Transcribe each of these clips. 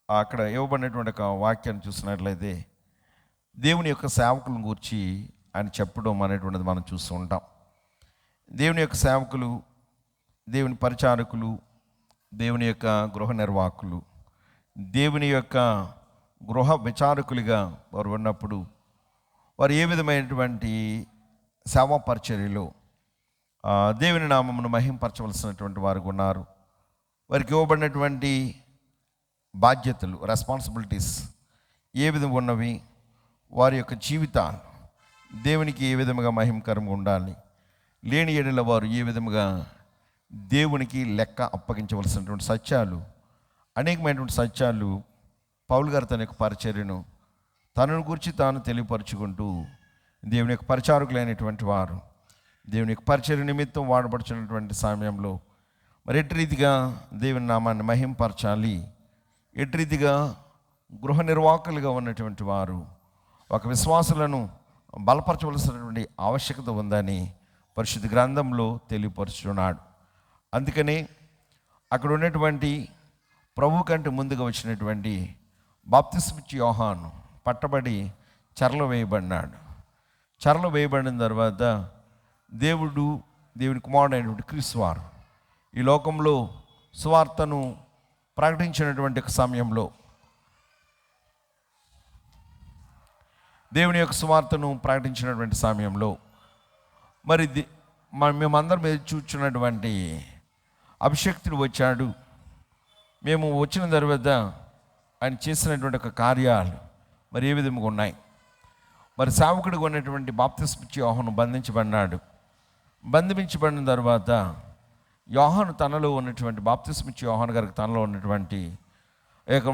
అక్కడ ఇవ్వబడినటువంటి ఒక వాక్యాన్ని చూసినట్లయితే దేవుని యొక్క సేవకులను గూర్చి ఆయన చెప్పడం అనేటువంటిది మనం చూస్తూ ఉంటాం. దేవుని యొక్క సేవకులు, దేవుని పరిచారకులు, దేవుని యొక్క గృహ నిర్వాహకులు, దేవుని యొక్క గృహ విచారకులుగా వారు ఉన్నప్పుడు వారు ఏ విధమైనటువంటి సేవా పరిచర్యలో దేవుని నామమును మహింపరచవలసినటువంటి వారు ఉన్నారు. వారికి ఇవ్వబడినటువంటి బాధ్యతలు, రెస్పాన్సిబిలిటీస్ ఏ విధంగా ఉన్నవి, వారి యొక్క జీవితాలు దేవునికి ఏ విధముగా మహిమకరంగా ఉండాలి, లేని ఏడల వారు ఏ విధముగా దేవునికి లెక్క అప్పగించవలసినటువంటి సత్యాలు, అనేకమైనటువంటి సత్యాలు పౌలు గారు తన యొక్క పరిచర్యను తనను గురించి తాను తెలియపరుచుకుంటూ దేవుని యొక్క పరిచారకులైనటువంటి వారు దేవుని యొక్క పరిచర్య నిమిత్తం వాడబడుచున్నటువంటి సమయంలో మరి ఎట్టి రీతిగా దేవుని నామాన్ని మహింపరచాలి, ఎట్టి రీతిగా గృహ నిర్వాహకులుగా ఉన్నటువంటి వారు ఒక విశ్వాసులను బలపరచవలసినటువంటి ఆవశ్యకత ఉందని పరిశుద్ధ గ్రంథంలో తెలియపరుచున్నాడు. అందుకని అక్కడ ఉన్నటువంటి ప్రభు కంటే ముందుగా వచ్చినటువంటి బాప్తిస్మిచ్చి యోహాను పట్టబడి చెరలో వేయబడినాడు. చెరలో వేయబడిన తర్వాత దేవుని కుమారుడైనటువంటి క్రీస్తు వారు ఈ లోకంలో సువార్తను ప్రకటించినటువంటి సమయంలో, దేవుని యొక్క సువార్తను ప్రకటించినటువంటి సమయంలో మరి మేమందరం మీద చూచున్నటువంటి అభిషక్తుడు వచ్చాడు. మేము వచ్చిన తర్వాత ఆయన చేసినటువంటి ఒక కార్యాలు మరి ఏ విధంగా ఉన్నాయి. మరి సేవకుడిగా ఉన్నటువంటి బాప్తిస్మిచ్చి యోహాను బంధించబడినాడు. బంధించబడిన తర్వాత యోహాను తనలో ఉన్నటువంటి బాప్తిస్మిచ్చి యోహాను గారికి తనలో ఉన్నటువంటి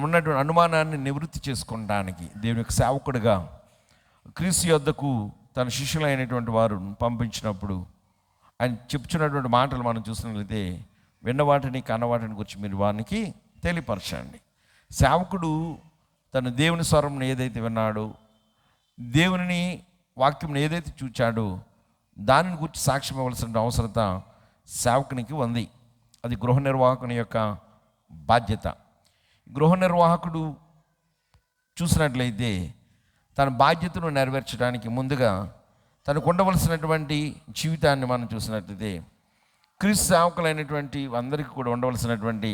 ఉన్నటువంటి అనుమానాన్ని నివృత్తి చేసుకోవడానికి దేవుని యొక్క సేవకుడిగా క్రీస్తు యొద్దకు తన శిష్యులైనటువంటి వారు పంపించినప్పుడు ఆయన చెప్తున్నటువంటి మాటలు మనం చూసినట్లయితే, విన్నవాటిని కన్నవాటిని గురించి మీరు వారికి తెలియపరచండి. సేవకుడు తన దేవుని స్వరంను ఏదైతే విన్నాడో, దేవుని వాక్యం ఏదైతే చూచాడో దానిని గురించి సాక్ష్యం ఇవ్వాల్సిన అవసరత సేవకునికి ఉంది. అది గృహ నిర్వాహకుని యొక్క బాధ్యత. గృహ నిర్వాహకుడు చూసినట్లయితే తన బాధ్యతను నెరవేర్చడానికి ముందుగా తనకు ఉండవలసినటువంటి జీవితాన్ని మనం చూసినట్లయితే క్రీస్తు సేవకులైనటువంటి అందరికీ కూడా ఉండవలసినటువంటి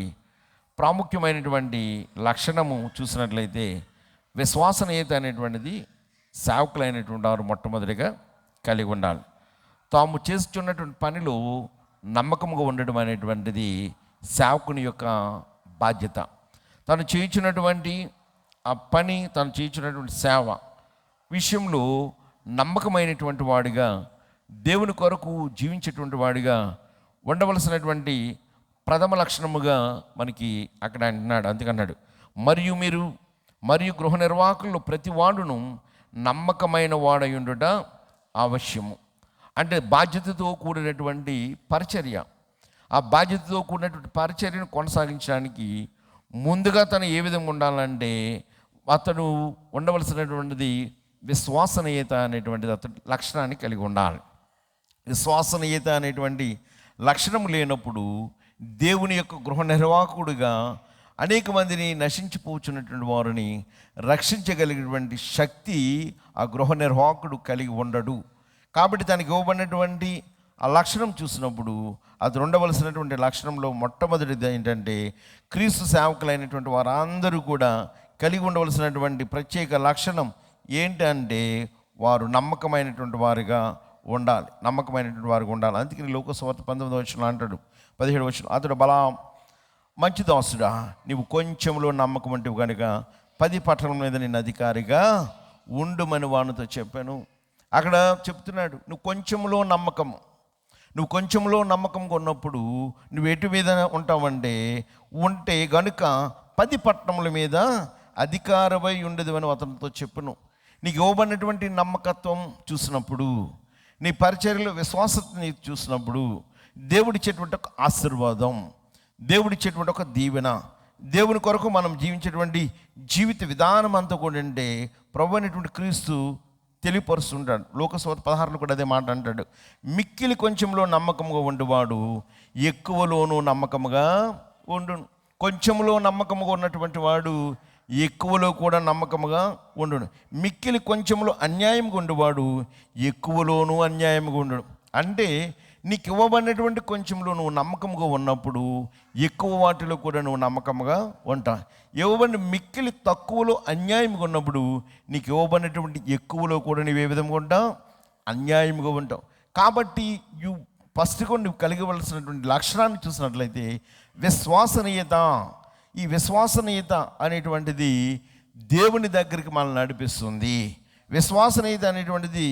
ప్రాముఖ్యమైనటువంటి లక్షణము చూసినట్లయితే విశ్వసనీయత అనేటువంటిది సేవకులైనటువంటి వారు మొట్టమొదటిగా కలిగి ఉండాలి. తాము చేస్తున్నటువంటి పనిలో నమ్మకంగా ఉండడం అనేటువంటిది సేవకుని యొక్క బాధ్యత. తను చేయించినటువంటి ఆ పని, తను చేయించినటువంటి సేవ విషయంలో నమ్మకమైనటువంటి వాడిగా, దేవుని కొరకు జీవించేటువంటి వాడిగా ఉండవలసినటువంటి ప్రథమ లక్షణముగా మనకి అక్కడ అంటున్నాడు. అందుకన్నాడు, మరియు గృహ నిర్వాహకుల్లో ప్రతి వాడును నమ్మకమైన వాడయుండుట అవశ్యము. అంటే బాధ్యతతో కూడినటువంటి పరిచర్య. ఆ బాధ్యతతో కూడినటువంటి పరిచర్యను కొనసాగించడానికి ముందుగా తను ఏ విధంగా ఉండాలంటే అతను ఉండవలసినటువంటిది విశ్వసనీయత అనేటువంటిది అతని లక్షణాన్ని కలిగి ఉండాలి. విశ్వసనీయత అనేటువంటి లక్షణం లేనప్పుడు దేవుని యొక్క గృహ నిర్వాహకుడిగా అనేక మందిని నశించిపోతున్నటువంటి వారిని రక్షించగలిగినటువంటి శక్తి ఆ గృహ నిర్వాహకుడు కలిగి ఉండడు. కాబట్టి తనకి ఇవ్వబడినటువంటి ఆ లక్షణం చూసినప్పుడు అది ఉండవలసినటువంటి లక్షణంలో మొట్టమొదటిది ఏంటంటే, క్రీస్తు సేవకులైనటువంటి వారందరూ కూడా కలిగి ఉండవలసినటువంటి ప్రత్యేక లక్షణం ఏంటంటే వారు నమ్మకమైనటువంటి వారుగా ఉండాలి. అందుకని లోకసువార్త 19వ వచనంలో అంటాడు, 17వ వచనం, అతడు బలా మంచి దాసుడా, నీవు కొంచెంలో నమ్మకం అంటే కనుక 10 పట్టణం మీద నేను అధికారిగా ఉండుమని వానితో చెప్పాను. అక్కడ చెప్తున్నాడు, నువ్వు కొంచెంలో నమ్మకంగా ఉన్నప్పుడు నువ్వు ఎటు మీద ఉంటే గనుక 10 పట్టణముల మీద అధికారమై ఉండదు అని అతనితో చెప్పును. నీకు ఇవ్వబడినటువంటి నమ్మకత్వం చూసినప్పుడు, నీ పరిచర్యలో విశ్వాసతని చూసినప్పుడు, దేవుడిచ్చేటువంటి ఒక ఆశీర్వాదం, దేవుడిచ్చేటువంటి ఒక దీవెన, దేవుని కొరకు మనం జీవించేటువంటి జీవిత విధానం అంతా కూడా అంటే ప్రభు అనేటువంటి క్రీస్తు తెలియపరుస్తుంటాడు. లోకసువార్త 16లో కూడా అదే మాట అంటాడు, మిక్కిలి కొంచెంలో నమ్మకంగా ఉండేవాడు ఎక్కువలోనూ నమ్మకముగా ఉండును. కొంచెంలో నమ్మకముగా ఉన్నటువంటి వాడు ఎక్కువలో కూడా నమ్మకముగా ఉండును. మిక్కిలి కొంచెంలో అన్యాయంగా ఉండేవాడు ఎక్కువలోనూ అన్యాయంగా ఉండడు. అంటే నీకు ఇవ్వబడినటువంటి కొంచెంలో నువ్వు నమ్మకంగా ఉన్నప్పుడు ఎక్కువ వాటిలో కూడా నువ్వు నమ్మకంగా ఉంటావు. ఇవ్వబడిన మిక్కిలి తక్కువలో అన్యాయంగా ఉన్నప్పుడు నీకు ఇవ్వబడినటువంటి ఎక్కువలో కూడా నువ్వు ఏ విధంగా ఉంటావు? అన్యాయంగా ఉంటావు. కాబట్టి ఫస్ట్గా నువ్వు కలిగవలసినటువంటి లక్షణాన్ని చూసినట్లయితే విశ్వసనీయత. ఈ విశ్వసనీయత అనేటువంటిది దేవుని దగ్గరికి మనల్ని నడిపిస్తుంది. విశ్వసనీయత అనేటువంటిది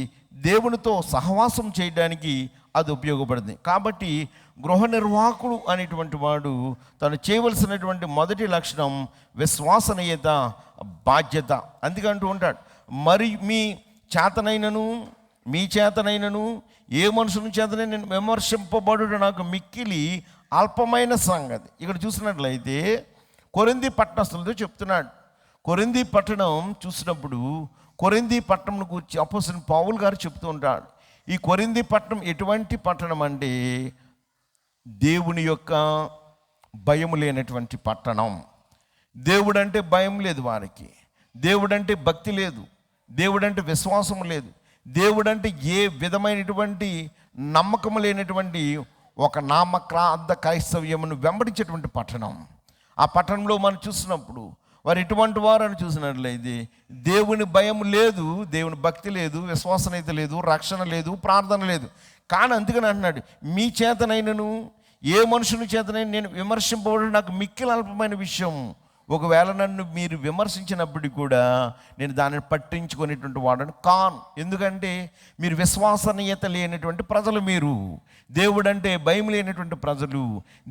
దేవునితో సహవాసం చేయడానికి అది ఉపయోగపడుతుంది. కాబట్టి గృహ నిర్వాహకుడు అనేటువంటి వాడు తను చేయవలసినటువంటి మొదటి లక్షణం విశ్వసనీయత, బాధ్యత. అందుకంటూ ఉంటాడు, మరి మీ చేతనైనను ఏ మనుషుని చేతనే నేను విమర్శింపబడుట నాకు మిక్కిలి అల్పమైన సంగతి. ఇక్కడ చూసినట్లయితే కొరింథీ పట్టణస్తులతో చెప్తున్నాడు. కొరింథీ పట్టణం చూసినప్పుడు కొరింథీ పట్టణం గురించి అపోస్తలుడైన పౌలు గారు చెప్తూ ఉంటాడు. ఈ కొరింథీ పట్టణం ఎటువంటి పట్టణం అంటే దేవుని యొక్క భయం లేనటువంటి పట్టణం. దేవుడంటే భయం లేదు వారికి, దేవుడంటే భక్తి లేదు, దేవుడంటే విశ్వాసం లేదు, దేవుడంటే ఏ విధమైనటువంటి నమ్మకం లేనటువంటి ఒక నామకార్థ క్రైస్తవ్యమును వెంబడించేటువంటి పట్టణం. ఆ పట్టణంలో మనం చూసినప్పుడు వారు ఎటువంటి వారని చూసినట్లయితే దేవుని భయం లేదు, దేవుని భక్తి లేదు, విశ్వాసనీయత లేదు, రక్షణ లేదు, ప్రార్థన లేదు. కానీ అందుకని అంటున్నాడు, మీ చేతనైనను ఏ మనుషుని చేతనైనా నేను విమర్శింపబడడం నాకు మిక్కిలి అల్పమైన విషయం. ఒకవేళ నన్ను మీరు విమర్శించినప్పటికీ కూడా నేను దానిని పట్టించుకునేటువంటి వాడని కాను. ఎందుకంటే మీరు విశ్వసనీయత లేనటువంటి ప్రజలు, మీరు దేవుడంటే భయం లేనటువంటి ప్రజలు,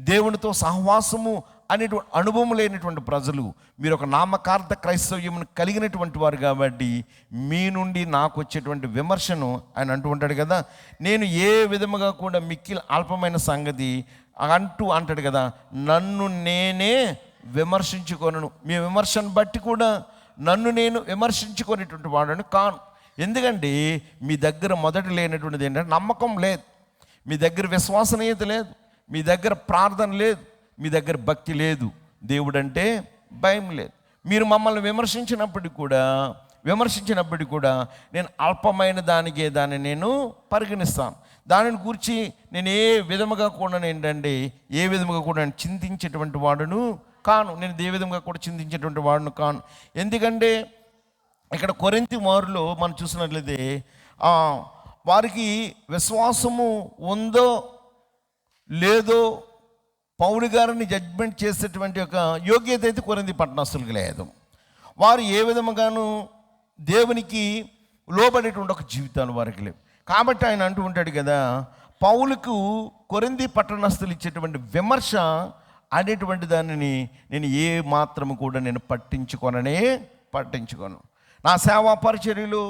దేవునితో సహవాసము అనేటువంటి అనుభవం లేనటువంటి ప్రజలు, మీరు ఒక నామకార్థ క్రైస్తవ్యమును కలిగినటువంటి వారు. కాబట్టి మీ నుండి నాకు వచ్చేటువంటి విమర్శను ఆయన అంటూ ఉంటాడు కదా, నేను ఏ విధముగా కూడా మిక్కిలి అల్పమైన సంగతి అంటాడు కదా, నన్ను నేనే విమర్శించుకొనను. మీ విమర్శను బట్టి కూడా నన్ను నేను విమర్శించుకునేటువంటి వాడని కాను. ఎందుకంటే మీ దగ్గర మొదట లేనటువంటిది ఏంటంటే నమ్మకం లేదు, మీ దగ్గర విశ్వసనీయత లేదు, మీ దగ్గర ప్రార్థన లేదు, మీ దగ్గర భక్తి లేదు, దేవుడంటే భయం లేదు. మీరు మమ్మల్ని విమర్శించినప్పటికీ కూడా నేను అల్పమైన దాన్ని నేను పరిగణిస్తాను. దానిని గురించి నేను ఏ విధముగా కూడా నేను చింతించేటువంటి వాడును కాను. నేను ఏ విధంగా కూడా చింతించేటువంటి వాడును కాను. ఎందుకంటే ఇక్కడ కొరింథీ వారిలో మనం చూసినట్లయితే వారికి విశ్వాసము ఉందో లేదో పౌలు గారిని జడ్జ్మెంట్ చేసేటువంటి ఒక యోగ్యత అయితే కొరింథీ పట్టణస్తులకు లేదు. వారు ఏ విధముగాను దేవునికి లోబడేటువంటి ఒక జీవితాలు వారికి లేవు. కాబట్టి ఆయన అంటూ ఉంటాడు కదా, పౌలుకు కొరింథీ పట్టణస్తులు ఇచ్చేటువంటి విమర్శ అనేటువంటి దానిని నేను ఏ మాత్రము కూడా నేను పట్టించుకోను. నా సేవా పరిచర్యలు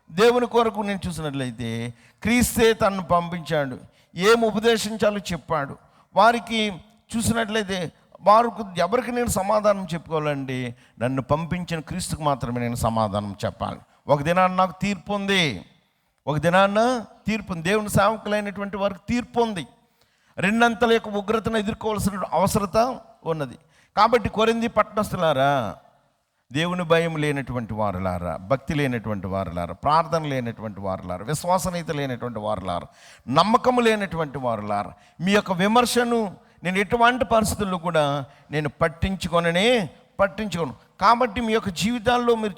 దేవుని కొరకు నేను చూసినట్లయితే క్రీస్తే తనను పంపించాడు, ఏం ఉపదేశించాలో చెప్పాడు. వారికి చూసినట్లయితే వారికి ఎవరికి నేను సమాధానం చెప్పుకోవాలండి, నన్ను పంపించిన క్రీస్తుకు మాత్రమే నేను సమాధానం చెప్పాలి. ఒక దినాన్న నాకు తీర్పు ఉంది, దేవుని సేవకులైనటువంటి వారికి తీర్పు ఉంది. రెండంతల యొక్క ఉగ్రతను ఎదుర్కోవాల్సిన అవసరత ఉన్నది. కాబట్టి కొరింథీ పట్టణస్తులారా, దేవుని భయం లేనటువంటి వారులారా, భక్తి లేనటువంటి వారులారా, ప్రార్థన లేనటువంటి వారులారా, విశ్వసనీయత లేనటువంటి వారులారా, నమ్మకము లేనటువంటి వారులారా, మీ యొక్క విమర్శను నేను ఎటువంటి పరిస్థితుల్లో కూడా నేను పట్టించుకోను. కాబట్టి మీ యొక్క జీవితాల్లో మీరు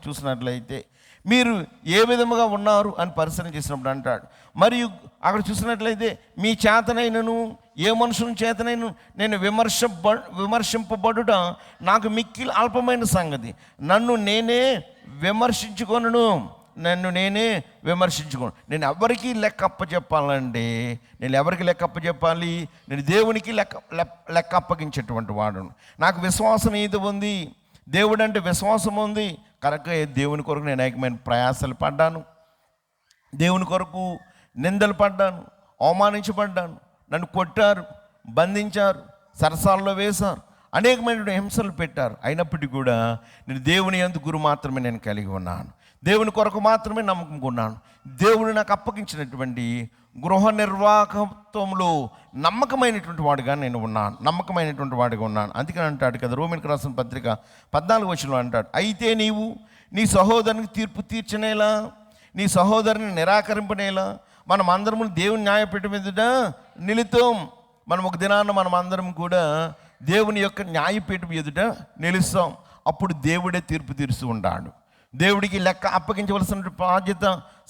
చూసినట్లయితే మీరు ఏ విధముగా ఉన్నారు అని పరిశీలన చేసినప్పుడు అంటాడు. మరియు అక్కడ చూసినట్లయితే మీ చేతనైనను ఏ మనుషుని చేతనైనా నేను విమర్శింపబడుట నాకు మిక్కిలి అల్పమైన సంగతి. నన్ను నేనే విమర్శించుకొను. నేను ఎవరికి లెక్క చెప్పాలంటే నేను ఎవరికి లెక్క చెప్పాలి? నేను దేవునికి లెక్క అప్పగించేటువంటి వాడును. నాకు విశ్వాసనీయత ఉంది, దేవుడు అంటే విశ్వాసం ఉంది కనుక దేవుని కొరకు నేను అనేకమైన ప్రయాసాలు పడ్డాను, దేవుని కొరకు నిందలు పడ్డాను, అవమానించబడ్డాను, నన్ను కొట్టారు, బంధించారు, సరసాల్లో వేశారు, అనేకమైన హింసలు పెట్టారు. అయినప్పటికీ కూడా నేను దేవుని యందు గురి మాత్రమే నేను కలిగి ఉన్నాను. దేవుని కొరకు మాత్రమే నమ్మకంగా ఉన్నాను. దేవుడు నాకు అప్పగించినటువంటి గృహ నిర్వాహకత్వంలో నమ్మకమైనటువంటి వాడిగా నేను ఉన్నాను, నమ్మకమైనటువంటి వాడిగా ఉన్నాను. అందుకని అంటాడు కదా, రోమిలకు రాసిన పత్రిక 14వ వచనంలో అంటాడు, అయితే నీవు నీ సహోదరునికి తీర్పు తీర్చనేలా, నీ సహోదరుని నిరాకరింపనేలా మనం అందరము దేవుని న్యాయపీఠం ఎదుట నిలుతాం. మనం ఒక దినాన్న మనం అందరం కూడా దేవుని యొక్క న్యాయపీఠం ఎదుట నిలుస్తాం. అప్పుడు దేవుడే తీర్పు తీరుస్తూ ఉంటాడు. దేవుడికి లెక్క అప్పగించవలసిన బాధ్యత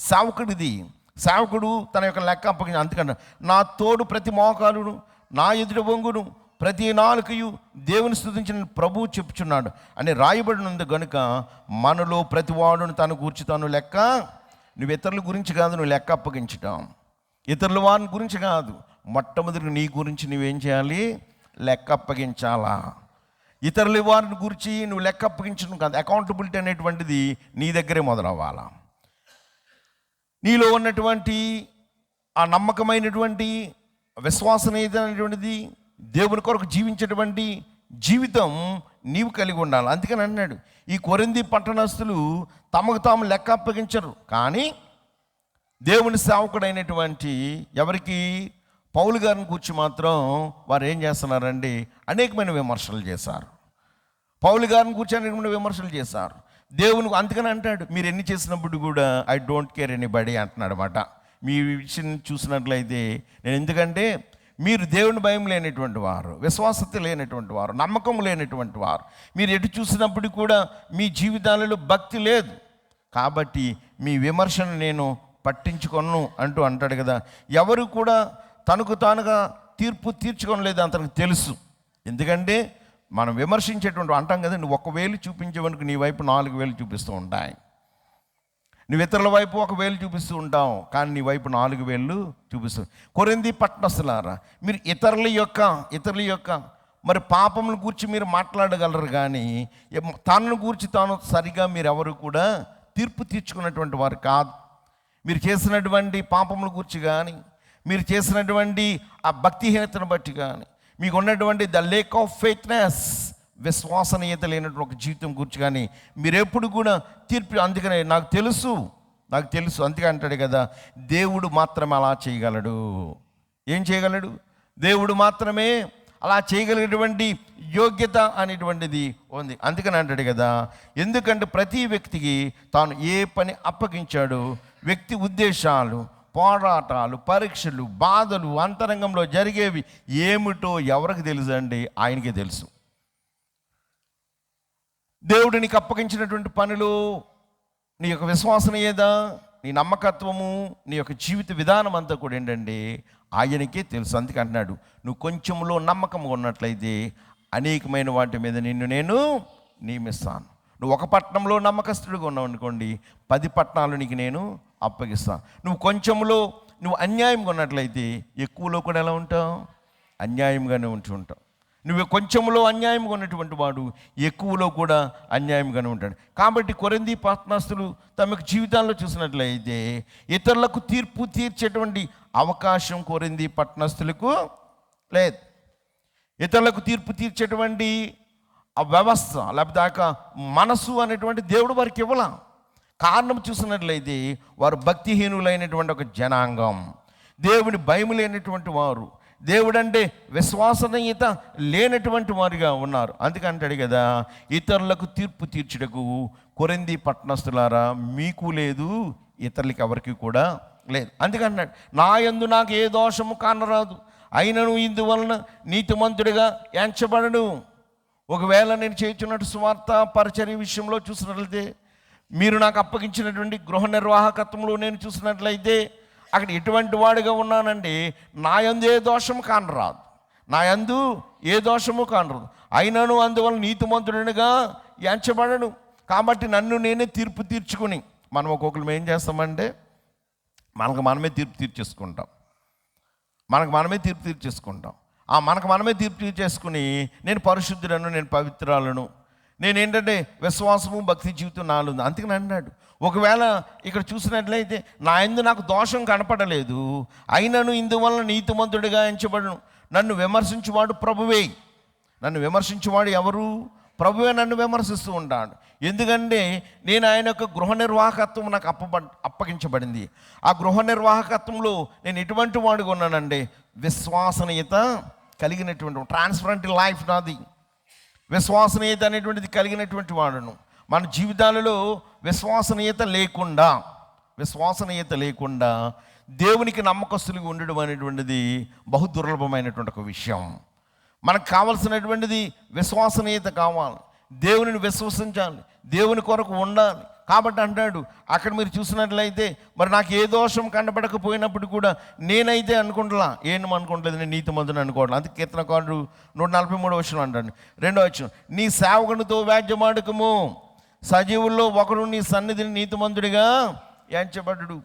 సేవకుడిది. సేవకుడు తన యొక్క లెక్క అప్పగించ, అందుకని నా తోడు ప్రతి మోకాలును నా ఎదుట వంగును ప్రతి నాలుకయు దేవుని స్తుతించిన ప్రభువు చెప్పుచున్నాడు అని రాయబడి ఉంది. కనుక మనలో ప్రతి వాడును తన గూర్చి తాను లెక్క, నువ్వు ఇతరుల గురించి కాదు నువ్వు లెక్క అప్పగించటం, ఇతరుల వారిని గురించి కాదు, మొట్టమొదటి నీ గురించి నువ్వేం చేయాలి, లెక్క అప్పగించాలా. ఇతరుల వారిని గురించి నువ్వు లెక్క అప్పగించడం కాదు, అకౌంటబిలిటీ అనేటువంటిది నీ దగ్గరే మొదలవ్వాలా. నీలో ఉన్నటువంటి ఆ నమ్మకమైనటువంటి విశ్వాసనీయమైనటువంటిది దేవుని కొరకు జీవించేటువంటి జీవితం నీవు కలిగి ఉండాలి. అందుకని అన్నాడు, ఈ కొరింథీ పట్టణస్థులు తమకు తాము లెక్క అప్పగించరు, కానీ దేవుని సేవకుడైనటువంటి ఎవరికి, పౌలు గారిని కూర్చి మాత్రం వారు ఏం చేస్తున్నారండి, అనేకమైన విమర్శలు చేశారు. పౌలు గారిని కూర్చి అనేకమైన విమర్శలు చేశారు. దేవుని అందుకని అంటాడు, మీరు ఎన్ని చేసినప్పుడు కూడా ఐ డోంట్ కేర్ ఎనీబడి అంటున్నాడు అన్నమాట. మీ విషయం చూసినట్లయితే నేను, ఎందుకంటే మీరు దేవుని భయం లేనటువంటి వారు, విశ్వాసత లేనటువంటి వారు, నమ్మకం లేనటువంటి వారు, మీరు ఎటు చూసినప్పుడు కూడా మీ జీవితాలలో భక్తి లేదు, కాబట్టి మీ విమర్శను నేను పట్టించుకొను అంటూ అంటాడు కదా. ఎవరు కూడా తనకు తానుగా తీర్పు తీర్చుకోనలేదు అతనికి తెలుసు. ఎందుకంటే మనం విమర్శించేటువంటి అంటాం కదా, నువ్వు 1 వేలు చూపించేవనుకు నీ వైపు 4 వేలు చూపిస్తూ ఉంటాయి. నువ్వు ఇతరుల వైపు 1 వేలు చూపిస్తూ ఉంటావు, కానీ నీ వైపు 4 వేలు చూపిస్తావు. కొరింథీ పట్టణస్థులారా, మీరు ఇతరుల యొక్క మరి పాపములను గూర్చి మీరు మాట్లాడగలరు, కానీ తనను గూర్చి తాను సరిగా మీరు ఎవరు కూడా తీర్పు తీర్చుకున్నటువంటి వారు కాదు. మీరు చేసినటువంటి పాపముల గురించి కానీ, మీరు చేసినటువంటి ఆ భక్తిహీనతను బట్టి కానీ, మీకు ఉన్నటువంటి ద లేక్ ఆఫ్ ఫెయిత్నెస్, విశ్వాసనీయత లేనటువంటి ఒక జీవితం గురించి కానీ మీరు ఎప్పుడు కూడా తీర్పు, అందుకనే నాకు తెలుసు అందుకే అంటాడు కదా, దేవుడు మాత్రమే అలా చేయగలడు. ఏం చేయగలడు? దేవుడు మాత్రమే అలా చేయగలిగేటువంటి యోగ్యత అనేటువంటిది ఉంది. అందుకని అంటాడు కదా, ఎందుకంటే ప్రతి వ్యక్తికి తాను ఏ పని అప్పగించాడో వ్యక్తి ఉద్దేశాలు, పోరాటాలు, పరీక్షలు, బాధలు అంతరంగంలో జరిగేవి ఏమిటో ఎవరికి తెలుసు అండి? ఆయనకే తెలుసు. దేవుడు నీకు అప్పగించినటువంటి పనులు, నీ యొక్క విశ్వాసనీయత, నీ నమ్మకత్వము, నీ యొక్క జీవిత విధానం అంతా కూడా ఏంటండి ఆయనకే తెలుసు. అందుకే అంటున్నాడు, నువ్వు కొంచెంలో నమ్మకంగా ఉన్నట్లయితే అనేకమైన వాటి మీద నిన్ను నేను నియమిస్తాను. నువ్వు 1 పట్టణంలో నమ్మకస్తుడిగా ఉన్నావు అనుకోండి, 10 పట్టణాలు నీకు నేను అప్పగిస్తాను. నువ్వు కొంచెంలో నువ్వు అన్యాయంగా ఉన్నట్లయితే ఎక్కువలో కూడా ఎలా ఉంటావు? అన్యాయంగానే ఉంటుంటావు. నువ్వు కొంచెంలో అన్యాయంగా ఉన్నటువంటి వాడు ఎక్కువలో కూడా అన్యాయంగానే ఉంటాడు. కాబట్టి కొరింథీ పట్టణస్థులు తమ జీవితాల్లో చూసినట్లయితే ఇతరులకు తీర్పు తీర్చేటువంటి అవకాశం కొరింథీ పట్టణస్థులకు లేదు. ఇతరులకు తీర్పు తీర్చేటువంటి ఆ వ్యవస్థ, లేకపోతే మనసు అనేటువంటి దేవుడు వారికి ఇవ్వాల. కారణం చూసినట్లయితే వారు భక్తిహీనులైనటువంటి ఒక జనాంగం, దేవుని భయం లేనటువంటి వారు, దేవుడంటే విశ్వాసనీయత లేనటువంటి వారిగా ఉన్నారు. అందుకంటాడు కదా, ఇతరులకు తీర్పు తీర్చుటకు కొరింథీ పట్టణస్థులారా మీకు లేదు, ఇతరులకి ఎవరికి కూడా లేదు. అందుకంటున్నాడు, నా యందు నాకు ఏ దోషము కానరాదు, అయినను ఇందువలన నీతిమంతుడిగా ఎంచబడను. ఒకవేళ నేను చేయుచున్నట్టు సువార్త పరిచర్య విషయంలో చూసినట్లయితే, మీరు నాకు అప్పగించినటువంటి గృహ నిర్వాహకత్వంలో నేను చూసినట్లయితే అక్కడ ఎటువంటి వాడిగా ఉన్నానండి, నా యందు ఏ దోషము కానరాదు, నా యందు ఏ దోషము కానరాదు, అయినను అందువల్ల నీతిమంతుడిగా ఎంచబడను. కాబట్టి నన్ను నేనే తీర్పు తీర్చుకుని, మనం ఒక్కొక్కరు ఏం చేస్తామంటే మనకు మనమే తీర్పు తీర్చేసుకుంటాం. మనకు మనమే తీర్పు తీర్చేసుకుని నేను పరిశుద్ధులను, నేను పవిత్రాలను, నేనేంటంటే విశ్వాసము భక్తి జీవితం నాలో ఉంది. అందుకని అన్నాడు, ఒకవేళ ఇక్కడ చూసినట్లయితే నా యందు నాకు దోషం కనపడలేదు, అయినను ఇందువలన నీతిమంతుడిగా ఎంచబడను. నన్ను విమర్శించువాడు ప్రభువే. నన్ను విమర్శించువాడు ఎవరు? ప్రభువే నన్ను విమర్శిస్తూ ఉంటాడు. ఎందుకంటే నేను ఆయన యొక్క గృహ నిర్వాహకత్వం నాకు అప్పగించబడింది. ఆ గృహ నిర్వాహకత్వంలో నేను ఎటువంటి వాడుగా ఉన్నానండి, విశ్వసనీయత కలిగినటువంటి ట్రాన్స్పరెంట్ లైఫ్ నాది. విశ్వసనీయత అనేటువంటిది కలిగినటువంటి వాడును. మన జీవితాలలో విశ్వసనీయత లేకుండా దేవునికి నమ్మకస్తులుగా ఉండడం అనేటువంటిది బహు దుర్లభమైనటువంటి ఒక విషయం. మనకు కావాల్సినటువంటిది విశ్వసనీయత కావాలి, దేవునిని విశ్వసించాలి, దేవుని కొరకు ఉండాలి. కాబట్టి అంటాడు అక్కడ మీరు చూసినట్లయితే, మరి నాకు ఏ దోషం కనబడకపోయినప్పుడు కూడా నేనైతే అనుకోవట్లేదు, నేను నీతిమంతుని అనుకోవట్లేదు. అందుకే కీర్తనకారుడు 143వ వచనం అంటాడు, 2వ వచనం, నీ సేవకునితో వ్యాజ్యమాడకము, సజీవుల్లో ఒకడు నీ సన్నిధిని నీతిమంతుడిగా ఎంచబడ్డాడు.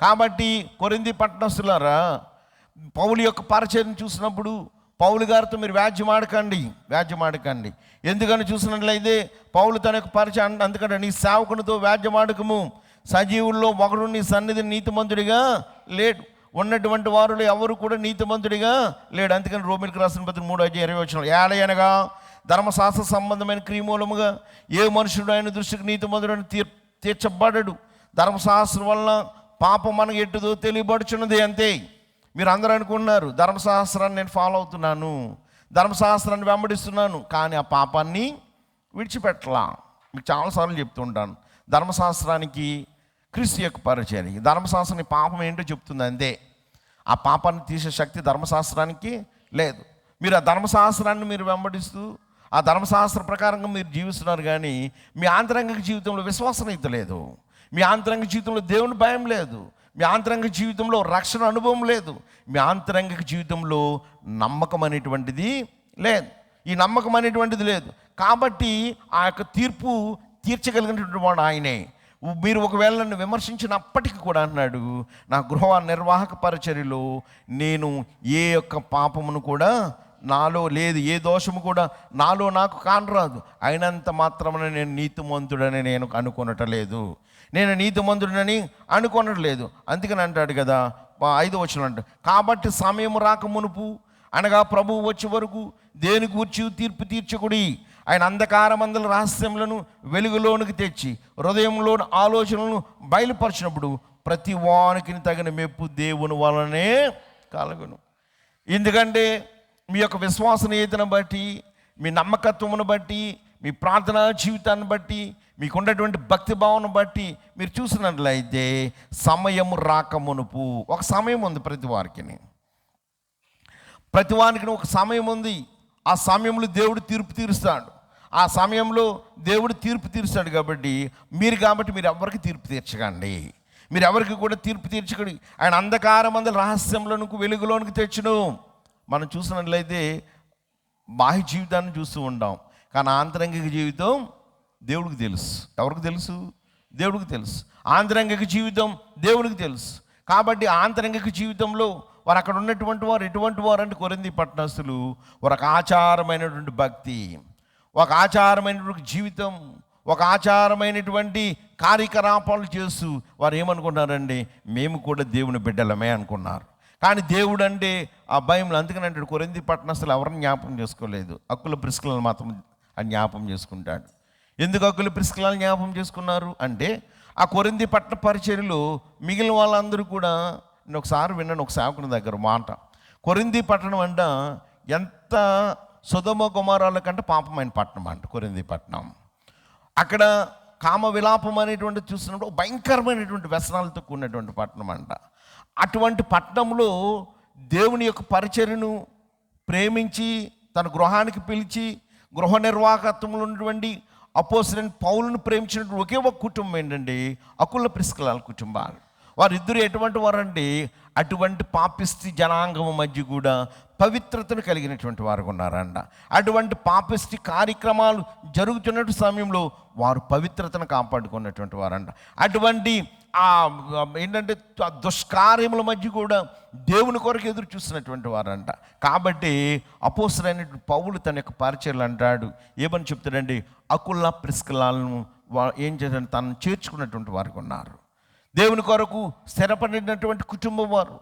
కాబట్టి కొరింథీ పట్టణస్తులారా, పౌలు యొక్క పరిచయం చూసినప్పుడు పౌలు గారితో మీరు వ్యాజ్యమాడకండి. ఎందుకని చూసినట్లయితే పౌలు తన యొక్క పరిచయం అందుకంటే, నీ సేవకునితో వ్యాజ్యమాడకము, సజీవుల్లో ఒకడు నీ సన్నిధిని నీతిమంతుడిగా లేడు, ఉన్నటువంటి వారిలో ఎవరు కూడా నీతిమంతుడిగా లేడు. అందుకని రోమీయులకు రాసిన పత్రిక 3:20 ఏలయనగా ధర్మశాస్త్ర సంబంధమైన క్రియమూలముగా ఏ మనుషుడు ఆయన దృష్టికి నీతిమంతుడని తీర్చబడడు. ధర్మశాస్త్రం వలన పాపం మనకు ఎట్టుదో తెలియబడుచున్నది అంతే. మీరు అందరూ అనుకుంటున్నారు ధర్మశాస్త్రాన్ని నేను ఫాలో అవుతున్నాను, ధర్మశాస్త్రాన్ని వెంబడిస్తున్నాను, కానీ ఆ పాపాన్ని విడిచిపెట్టలా. మీకు చాలాసార్లు చెప్తుంటాను, ధర్మశాస్త్రానికి క్రీస్తు యొక్క పరిచయం, ధర్మశాస్త్రం పాపం ఏంటో చెప్తుంది అంతే. ఆ పాపాన్ని తీసే శక్తి ధర్మశాస్త్రానికి లేదు. మీరు ఆ ధర్మశాస్త్రాన్ని మీరు వెంబడిస్తూ ఆ ధర్మశాస్త్ర ప్రకారంగా మీరు జీవిస్తున్నారు, కానీ మీ ఆంతరంగిక జీవితంలో విశ్వసనీయత లేదు, మీ ఆంతరంగిక జీవితంలో దేవుని భయం లేదు, మీ ఆంతరంగిక జీవితంలో రక్షణ అనుభవం లేదు, మీ ఆంతరంగిక జీవితంలో నమ్మకం అనేటువంటిది లేదు. ఈ నమ్మకం అనేటువంటిది లేదు కాబట్టి ఆ యొక్క తీర్పు తీర్చగలిగినటువంటి వాడు ఆయనే. మీరు ఒకవేళ నన్ను విమర్శించినప్పటికీ కూడా అన్నాడు, నా గృహ నిర్వాహక పరిచర్యలో నేను ఏ యొక్క పాపమును కూడా నాలో లేదు, ఏ దోషము కూడా నాలో నాకు కానరాదు. అయినంత మాత్రమే నేను నీతిమంతుడని నేను అనుకొనట్లేదు, నేను నీతిమంతుడని అనుకొనట్లేదు. అందుకని అంటాడు కదా 5వ వచనం అంట, కాబట్టి సమయం రాక మునుపు అనగా ప్రభువు వచ్చే వరకు దేని గూర్చి తీర్పు తీర్చకుడి. ఆయన అంధకారమందల రహస్యములను వెలుగులోనికి తెచ్చి హృదయంలోని ఆలోచనలను బయలుపరిచినప్పుడు ప్రతి వానికి తగిన మెప్పు దేవుని వలనే కలుగును. ఎందుకంటే మీ యొక్క విశ్వసనీయతను బట్టి, మీ నమ్మకత్వమును బట్టి, మీ ప్రార్థనా జీవితాన్ని బట్టి, మీకున్నటువంటి భక్తి భావన బట్టి మీరు చూసినట్లయితే సమయం రాకమునుపు, ఒక సమయం ఉంది ప్రతి వారికి ఒక సమయం ఉంది. ఆ సమయంలో దేవుడు తీర్పు తీరుస్తాడు. ఆ సమయంలో దేవుడు తీర్పు తీరుస్తాడు కాబట్టి మీరు ఎవరికి తీర్పు తీర్చకండి, మీరు ఎవరికి కూడా తీర్పు తీర్చకండి. ఆయన అంధకారమందల రహస్యంలోనికి వెలుగులోనికి తెచ్చును. మనం చూసినట్లయితే బాహ్య జీవితాన్ని చూస్తూ ఉంటాం, కానీ ఆంతరంగిక జీవితం దేవుడికి తెలుసు. ఎవరికి తెలుసు? దేవుడికి తెలుసు. ఆంతరంగిక జీవితం దేవుడికి తెలుసు. కాబట్టి ఆంతరంగిక జీవితంలో వారు అక్కడ ఉన్నటువంటి వారు ఎటువంటి వారు అంటే కొరింథీ పట్టణస్తులు, వారు ఒక ఆచారమైనటువంటి భక్తి, ఒక ఆచారమైనటువంటి జీవితం, ఒక ఆచారమైనటువంటి కార్యకలాపాలు చేస్తూ వారు ఏమనుకున్నారండి, మేము కూడా దేవుని బిడ్డలమే అనుకున్నారు. కానీ దేవుడు అంటే ఆ భయంలో, అందుకని అంటాడు కొరింథీ పట్టణస్తులు ఎవరిని జ్ఞాపకం చేసుకోలేదు, అక్కుల ప్రిస్కిలను మాత్రం అని జ్ఞాపకం చేసుకుంటాడు. ఎందుకు అక్కుల ప్రిస్కిలను జ్ఞాపకం చేసుకున్నారు అంటే, ఆ కొరింథీ పట్టణ పరిచర్యలో మిగిలిన వాళ్ళందరూ కూడా, నేను ఒకసారి విన్నాను ఒక సేవకుని దగ్గర మాట, కొరింథీ పట్టణం అంట ఎంత సొదొమ గొమొర్రాల కంటే పాపమైన పట్టణం అంట కొరింథీ పట్టణం. అక్కడ కామ విలాపం అనేటువంటి చూసినప్పుడు భయంకరమైనటువంటి వ్యసనాలతో కూడినటువంటి పట్టణం అంట. అటువంటి పట్టణంలో దేవుని యొక్క పరిచర్యను ప్రేమించి తన గృహానికి పిలిచి గృహ నిర్వాహకత్వంలో ఉన్నటువంటి అపోస్తలుడైన పౌలును ప్రేమించినటువంటి ఒకే ఒక కుటుంబం ఏంటండి, అకుల ప్రిస్కిల కుటుంబాలు. వారిద్దరు ఎటువంటి వారండి, అటువంటి పాపిష్టి జనాంగం మధ్య కూడా పవిత్రతను కలిగినటువంటి వారు ఉన్నారంట. అటువంటి పాపిష్టి కార్యక్రమాలు జరుగుతున్న సమయంలో వారు పవిత్రతను కాపాడుకున్నటువంటి వారంట. అటువంటి ఏంటంటే దుష్కార్యముల మధ్య కూడా దేవుని కొరకు ఎదురు చూస్తున్నటువంటి వారంట. కాబట్టి అపోస్తలుడైన పౌలు తన యొక్క పరిచర్యలు అంటాడు, ఏమని చెప్తాడండి, అకుల ప్రిస్కిలను ఏం చేశాడు, తనను చేర్చుకున్నటువంటి వారికి ఉన్నారు. దేవుని కొరకు స్థిరపడినటువంటి కుటుంబం వారు,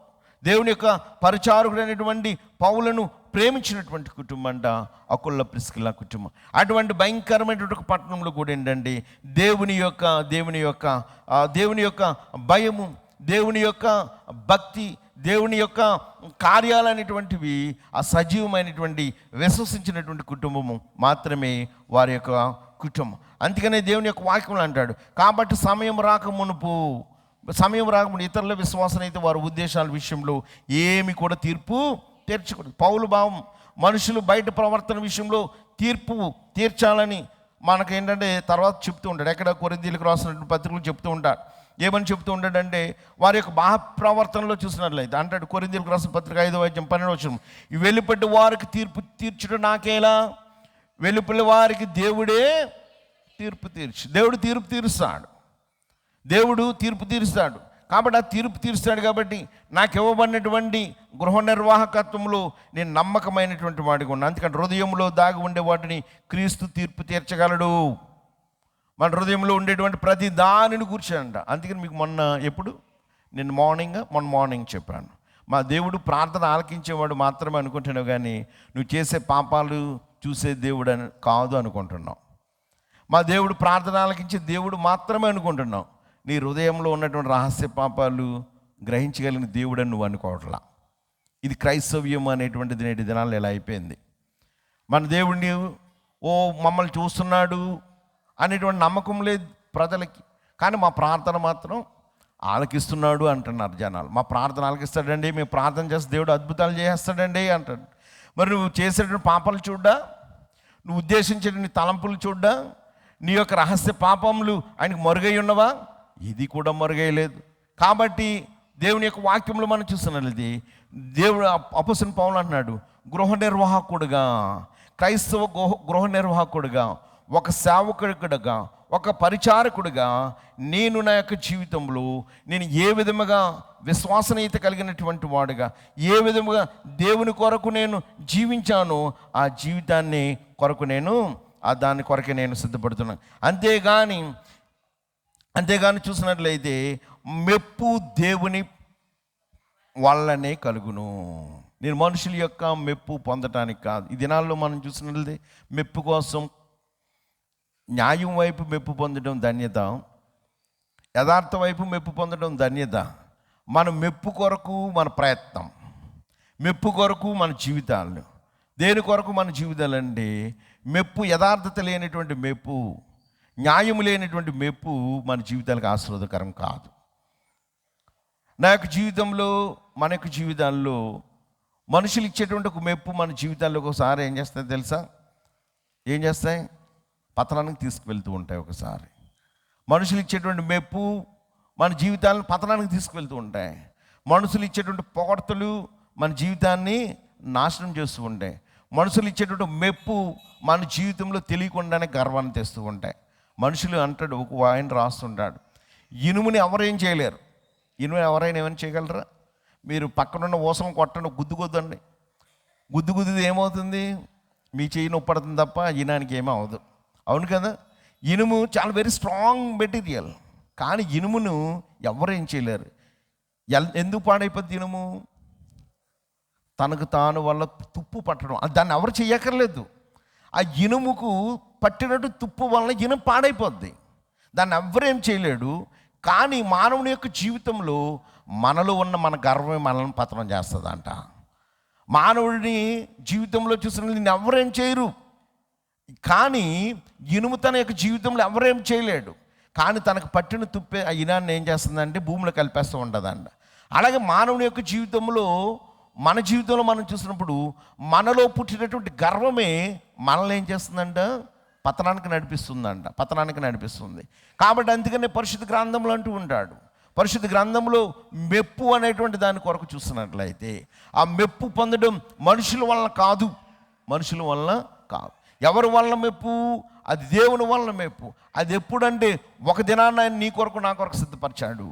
దేవుని యొక్క పరిచారకుడైనటువంటి పౌలను ప్రేమించినటువంటి కుటుంబం అంట అకుల్ల ప్రిస్కిల్లా కుటుంబం. అటువంటి భయంకరమైనటువంటి ఒక పట్టణంలో కూడా ఏంటంటే దేవుని యొక్క భయము, దేవుని యొక్క భక్తి, దేవుని యొక్క కార్యాలనేటువంటివి ఆ సజీవమైనటువంటి విశ్వసించినటువంటి కుటుంబము మాత్రమే వారి యొక్క కుటుంబం. అందుకనే దేవుని యొక్క వాక్యం అంటాడు, కాబట్టి సమయం రాకమునుపు ఇతరుల విశ్వాసం అయితే వారి ఉద్దేశాల విషయంలో ఏమి కూడా తీర్పు తీర్చకూడదు. పౌలు భావం మనుషులు బయట ప్రవర్తన విషయంలో తీర్పు తీర్చాలని మనకేంటంటే తర్వాత చెప్తూ ఉంటాడు. ఎక్కడ కొరింథీయులకు రాసినటువంటి పత్రికలు చెప్తూ ఉంటాడు. ఏమని చెప్తూ ఉంటాడంటే వారి యొక్క బాహ ప్రవర్తనలో చూసినట్లయితే అంటాడు, కొరింథీయులకు రాసిన పత్రిక 5:12 ఈ వెలుపటి వారికి తీర్పు తీర్చుట నాకేలా, వెలుపలి వారికి దేవుడే తీర్పు దేవుడు తీర్పు తీరుస్తాడు. కాబట్టి ఆ తీర్పు తీరుస్తాడు. కాబట్టి నాకు ఇవ్వబడినటువంటి గృహ నిర్వాహకత్వంలో నేను నమ్మకమైనటువంటి వాడిగా ఉన్నాను. అందుకని హృదయంలో దాగి ఉండే వాటిని క్రీస్తు తీర్పు తీర్చగలడు. మన హృదయంలో ఉండేటువంటి ప్రతి దానిని కూర్చోండి. అందుకని మీకు మొన్న మార్నింగ్ చెప్పాను, మా దేవుడు ప్రార్థన ఆలకించేవాడు మాత్రమే అనుకుంటున్నావు, కానీ నువ్వు చేసే పాపాలు చూసే దేవుడు అని కాదు అనుకుంటున్నావు. మా దేవుడు ప్రార్థన ఆలకించే దేవుడు మాత్రమే అనుకుంటున్నావు. నీ హృదయంలో ఉన్నటువంటి రహస్య పాపాలు గ్రహించగలిగిన దేవుడని నువ్వు అనుకోవట్లా. ఇది క్రైస్తవ్యం అనేటువంటిది నేటి దినాల్లో ఎలా అయిపోయింది. మన దేవుడిని మమ్మల్ని చూస్తున్నాడు అనేటువంటి నమ్మకం లేదు ప్రజలకి, కానీ మా ప్రార్థన మాత్రం ఆలకిస్తున్నాడు అంటున్నారు జనాలు. మా ప్రార్థన ఆలకిస్తాడండి, మేము ప్రార్థన చేస్తే దేవుడు అద్భుతాలు చేస్తాడండి అంటాడు. మరి నువ్వు చేసేటువంటి పాపాలు చూడ్డా, నువ్వు ఉద్దేశించేటువంటి తలంపులు చూడ్డా, నీ యొక్క రహస్య పాపములు ఆయనకు మరుగై ఉన్నవా? ఇది కూడా మరుగైలేదు. కాబట్టి దేవుని యొక్క వాక్యంలో మనం చూస్తున్నది, దేవుడు అపొస్తలుడైన పౌలు అంటున్నాడు, క్రైస్తవ గృహ నిర్వాహకుడుగా, ఒక సేవకుడిగా, ఒక పరిచారకుడిగా నేను నా యొక్క జీవితంలో నేను ఏ విధముగా విశ్వాసనీయత కలిగినటువంటి వాడుగా, ఏ విధముగా దేవుని కొరకు నేను జీవించానో ఆ జీవితాన్ని కొరకు దాని కొరకే నేను సిద్ధపడుతున్నాను. అంతేగాని చూసినట్లయితే మెప్పు దేవుని వల్లనే కలుగును. నేను మనుషుల యొక్క మెప్పు పొందటానికి కాదు. ఈ దినాల్లో మనం చూసినట్లయితే మెప్పు కోసం న్యాయం వైపు మెప్పు పొందడం ధన్యత, యథార్థ వైపు మెప్పు పొందడం ధన్యత. మన మెప్పు కొరకు మన ప్రయత్నం, మెప్పు కొరకు మన జీవితాలు, దేని కొరకు మన జీవితాలండి? మెప్పు, యథార్థత లేనటువంటి మెప్పు, న్యాయం లేనటువంటి మెప్పు మన జీవితాలకు ఆశీర్వాదకరం కాదు. నా యొక్క జీవితంలో, మన యొక్క జీవితాల్లో మనుషులు ఇచ్చేటువంటి ఒక మెప్పు మన జీవితాల్లో ఒకసారి ఏం చేస్తాయి తెలుసా? ఏం చేస్తాయి? పతనానికి తీసుకువెళ్తూ ఉంటాయి. ఒకసారి మనుషులు ఇచ్చేటువంటి మెప్పు మన జీవితాలను పతనానికి తీసుకువెళ్తూ ఉంటాయి. మనుషులు ఇచ్చేటువంటి పొగడ్తలు మన జీవితాన్ని నాశనం చేస్తూ ఉంటాయి. మనుషులు ఇచ్చేటువంటి మెప్పు మన జీవితంలో తెలియకుండానే గర్వాన్ని తెస్తూ ఉంటాయి. మనుషులు అంటాడు, ఒక ఆయన రాస్తుంటాడు, ఇనుముని ఎవరేం చేయలేరు. ఇనుము ఎవరైనా ఏమైనా చేయగలరా? మీరు పక్కనున్న ఊసలను కొట్టండి, గుద్దుకొద్దండి, గుద్దుది ఏమవుతుంది? మీ చెయ్యి నొప్పడుతుంది తప్ప ఇనానికి ఏమీ అవ్వదు. అవును కదా? ఇనుము చాలా వెరీ స్ట్రాంగ్ మెటీరియల్, కానీ ఇనుమును ఎవరేం చేయలేరు. ఎందుకు పాడైపోద్ది ఇనుము? తనకు తాను వల్ల తుప్పు పట్టడం, దాన్ని ఎవరు చెయ్యక్కర్లేదు. ఆ ఇనుముకు పట్టినట్టు తుప్పు వలన ఇనుము పాడైపోద్ది, దాన్ని ఎవరేం చేయలేడు. కానీ మానవుని యొక్క జీవితంలో మనలో ఉన్న మన గర్వమే మనల్ని పతనం చేస్తుందంట. మానవుడిని జీవితంలో చూసిన నిన్ను ఎవరేం చేయరు, కానీ ఇనుము తన యొక్క జీవితంలో ఎవరేం చేయలేడు. కానీ తనకు పట్టిన తుప్పే ఆ ఇనాన్ని ఏం చేస్తుందంటే భూమిలో కలిపేస్తూ ఉంటుందంట. అలాగే మానవుని యొక్క జీవితంలో, మన జీవితంలో మనం చూసినప్పుడు మనలో పుట్టినటువంటి గర్వమే మనల్ని ఏం చేస్తుందంట? పతనానికి నడిపిస్తుంది. కాబట్టి అందుకనే పరిశుద్ధ గ్రంథంలో అంటూ ఉంటాడు, పరిశుద్ధ గ్రంథంలో మెప్పు అనేటువంటి దాని కొరకు చూస్తున్నట్లయితే ఆ మెప్పు పొందడం మనుషుల వలన కాదు. ఎవరి వలన మెప్పు? అది దేవుని వలన మెప్పు. అది ఎప్పుడంటే ఒక దినాన్న ఆయన నీ కొరకు నా కొరకు సిద్ధపరిచాడు.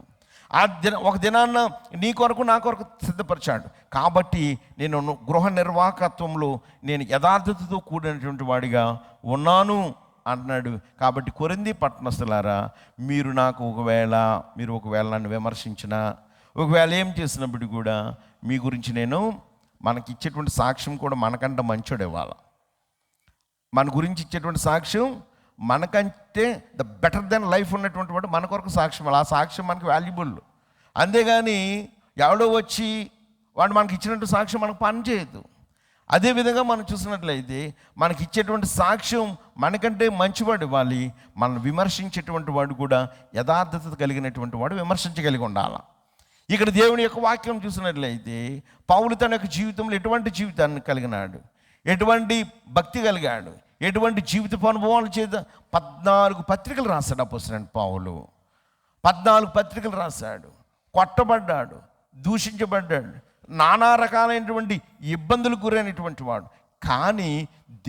ఒక దినాన్న నీ కొరకు నా కొరకు సిద్ధపరిచాడు. కాబట్టి నేను గృహ నిర్వాహకత్వంలో నేను యథార్థతతో కూడినటువంటి వాడిగా ఉన్నాను అంటున్నాడు. కాబట్టి కొరింథీ పట్టణస్థులారా, మీరు ఒకవేళ నన్ను విమర్శించినా, ఒకవేళ ఏం చేసినప్పుడు కూడా మీ గురించి నేను మనకి ఇచ్చేటువంటి సాక్ష్యం కూడా మనకంటే మంచోడు ఇవ్వాలి. మన గురించి ఇచ్చేటువంటి సాక్ష్యం మనకంటే ద బెటర్ దెన్ లైఫ్ ఉన్నటువంటి వాడు మన కొరకు సాక్ష్యం. ఆ సాక్ష్యం మనకు వాల్యుబుల్. అంతేగాని ఎవడో వచ్చి వాడు మనకి ఇచ్చినట్టు సాక్ష్యం మనకు పని చేయదు. అదేవిధంగా మనం చూసినట్లయితే మనకి ఇచ్చేటువంటి సాక్ష్యం మనకంటే మంచివాడు ఇవ్వాలి. మనం విమర్శించేటువంటి వాడు కూడా యథార్థత కలిగినటువంటి వాడు విమర్శించగలిగి ఉండాలి. ఇక్కడ దేవుని యొక్క వాక్యం చూసినట్లయితే పౌలు తన యొక్క జీవితంలో ఎటువంటి జీవితాన్ని కలిగినాడు, ఎటువంటి భక్తి కలిగాడు, ఎటువంటి జీవిత అనుభవాల చేత 14 పత్రికలు రాశాడు అపోస్తలుడైన పౌలు. 14 పత్రికలు రాశాడు. కొట్టబడ్డాడు, దూషించబడ్డాడు, నానా రకాలైనటువంటి ఇబ్బందులకు గురైనటువంటి వాడు. కానీ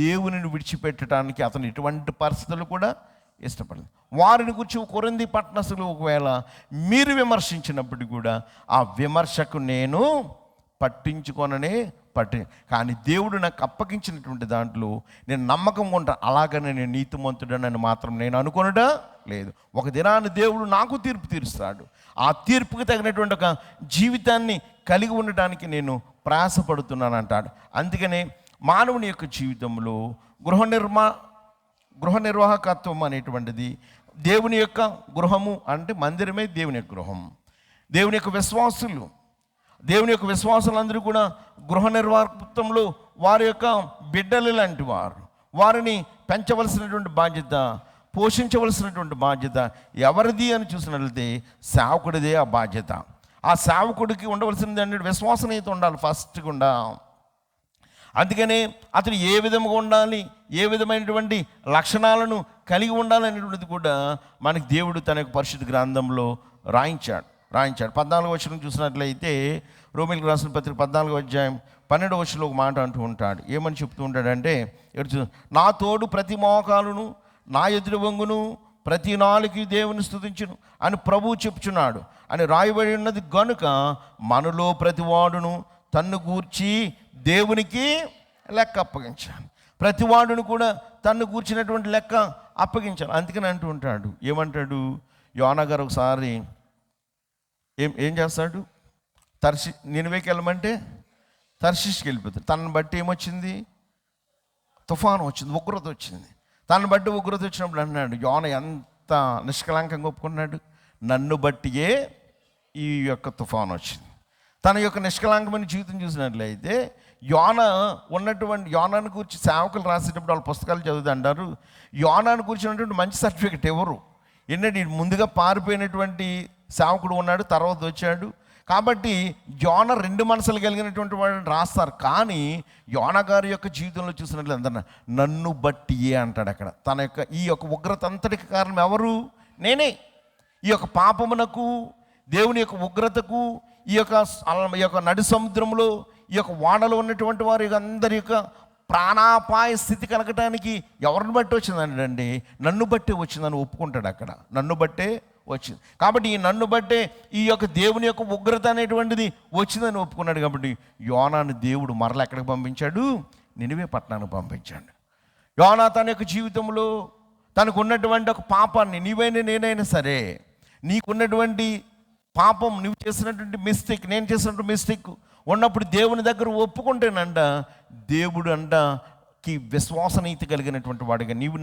దేవునిని విడిచిపెట్టడానికి అతను ఎటువంటి పరిస్థితులు కూడా ఇష్టపడలేదు. వారిని గురించి కొరింథీ పట్టణస్థులు ఒకవేళ మీరు విమర్శించినప్పుడు కూడా ఆ విమర్శకు నేను పట్టించుకొననే కానీ దేవుడు నాకు అప్పగించినటువంటి దాంట్లో నేను నమ్మకంగా ఉంటాను. అలాగనే నేను నీతిమంతుడనని మాత్రం నేను అనుకొనడా లేదు. ఒక దినాన్ని దేవుడు నాకు తీర్పు తీరుస్తాడు. ఆ తీర్పుకి తగినటువంటి ఒక జీవితాన్ని కలిగి ఉండటానికి నేను ప్రయాసపడుతున్నాను అంటాడు. అందుకనే మానవుని యొక్క జీవితంలో గృహ నిర్వాహకత్వం అనేటువంటిది దేవుని యొక్క గృహము అంటే మందిరమే దేవుని యొక్క గృహం. దేవుని యొక్క విశ్వాసులందరూ కూడా గృహ నిర్వాహకత్వంలో వారి యొక్క బిడ్డలు లాంటి వారు. వారిని పెంచవలసినటువంటి బాధ్యత, పోషించవలసినటువంటి బాధ్యత ఎవరిది అని చూసినట్లయితే సేవకుడిదే ఆ బాధ్యత. ఆ సేవకుడికి ఉండవలసింది అంటే విశ్వాసనీయత ఉండాలి ఫస్ట్ గుండా. అందుకనే అతను ఏ విధంగా ఉండాలి, ఏ విధమైనటువంటి లక్షణాలను కలిగి ఉండాలి అనేటువంటిది కూడా మనకి దేవుడు తన యొక్క పరిశుద్ధ గ్రంథంలో రాయించాడు. 14వ వచనం చూసినట్లయితే రోమీయులకు రాసిన పత్రిక 14వ అధ్యాయం 12వ వచనంలో ఒక మాట అంటూ ఉంటాడు. ఏమని చెప్తూ ఉంటాడంటే, నా తోడు ప్రతి మోకాలును నా ఎదురు వంగును, ప్రతి నాలుగు దేవుని స్తుతించును అని ప్రభువు చెప్పుచున్నాడు అని రాయబడి ఉన్నది గనుక మనలో ప్రతివాడును తన్ను గూర్చి దేవునికి లెక్క అప్పగించాలి. ప్రతివాడును కూడా తన్ను గూర్చినటువంటి లెక్క అప్పగించాలి. అందుకని అంటూ ఉంటాడు, ఏమంటాడు యోనా గారు ఒకసారి ఏం చేస్తాడు, నినివేకి వెళ్ళమంటే తర్షీష్కి వెళ్ళిపోతాడు. తనని బట్టి ఏమొచ్చింది, తుఫాను వచ్చింది, ఉగ్రత వచ్చింది. తనని బట్టి ఉగ్రత వచ్చినప్పుడు అన్నాడు, యోన ఎంత నిష్కలంకంగా ఒప్పుకున్నాడు, నన్ను బట్టియే ఈ యొక్క తుఫాను వచ్చింది. తన యొక్క నిష్కలంకమైన జీవితం చూసినట్లయితే యోనాను గురించి సేవకులు రాసేటప్పుడు వాళ్ళ పుస్తకాలు చదువుతూ అంటారు, యోనాను గురించినటువంటి మంచి సర్టిఫికెట్ ఎవరు ఏంటంటే ముందుగా పారిపోయినటువంటి సేవకుడు ఉన్నాడు, తర్వాత వచ్చాడు. కాబట్టి యోన 2 మనసులు కలిగినటువంటి వాడిని రాస్తారు. కానీ యోన గారి యొక్క జీవితంలో చూసినట్లు అందరూ నన్ను బట్టియే అంటాడు. అక్కడ తన యొక్క ఈ యొక్క ఉగ్రత అంతటికి కారణం ఎవరు, నేనే. ఈ యొక్క పాపమునకు, దేవుని యొక్క ఉగ్రతకు, ఈ యొక్క నడి సముద్రంలో ఈ యొక్క వాడలో ఉన్నటువంటి వారి అందరి యొక్క ప్రాణాపాయ స్థితి కలగటానికి ఎవరిని బట్టి వచ్చిందండి, నన్ను బట్టే వచ్చిందని ఒప్పుకుంటాడు. అక్కడ నన్ను బట్టే వచ్చింది. కాబట్టి ఈ నన్ను బట్టే ఈ యొక్క దేవుని యొక్క ఉగ్రత అనేటువంటిది వచ్చిందని ఒప్పుకున్నాడు. కాబట్టి యోనాను దేవుడు మరలా ఎక్కడికి పంపించాడు, నినివే పట్టణానికి పంపించాడు. యోనా తన యొక్క జీవితంలో తనకు ఉన్నటువంటి ఒక పాపాన్ని, నేనైనా సరే నీకున్నటువంటి పాపం, నువ్వు చేసినటువంటి మిస్టేక్, నేను చేసినటువంటి మిస్టేక్ ఉన్నప్పుడు దేవుని దగ్గర ఒప్పుకుంటేనంట దేవుడు అంటకి విశ్వాసనీయత కలిగినటువంటి వాడిగా నీవు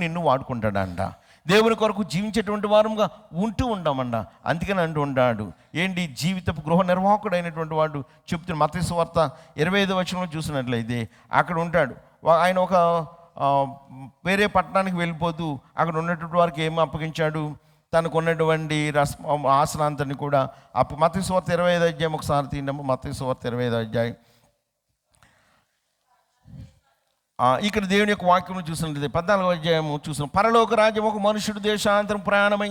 నిన్ను వాడుకుంటాడంట. దేవుని కొరకు జీవించేటువంటి వారంగా ఉంటూ ఉంటామంట. అందుకని అంటూ ఉంటాడు ఏంటి, జీవితపు గృహ నిర్వాహకుడు అయినటువంటి వాడు చెప్తున్న మత్తయి సువార్త 25వ వచనంలో చూసినట్లయితే అక్కడ ఉంటాడు. ఆయన ఒక వేరే పట్టణానికి వెళ్ళిపోతూ అక్కడ ఉన్నటువంటి వారికి ఏమి అప్పగించాడు, తనకు ఉన్నటువంటి ఆసనాంతని కూడా మత్తయి సువార్త 25వ అధ్యాయం ఒకసారి తిన్నాము. మత్తయి సువార్త 25వ అధ్యాయం ఇక్కడ దేవుని యొక్క వాక్యం చూసినట్లయితే 14వ అధ్యాయం చూసిన, పరలోక రాజ్యం ఒక మనుషుడు దేశాంతరం ప్రయాణమై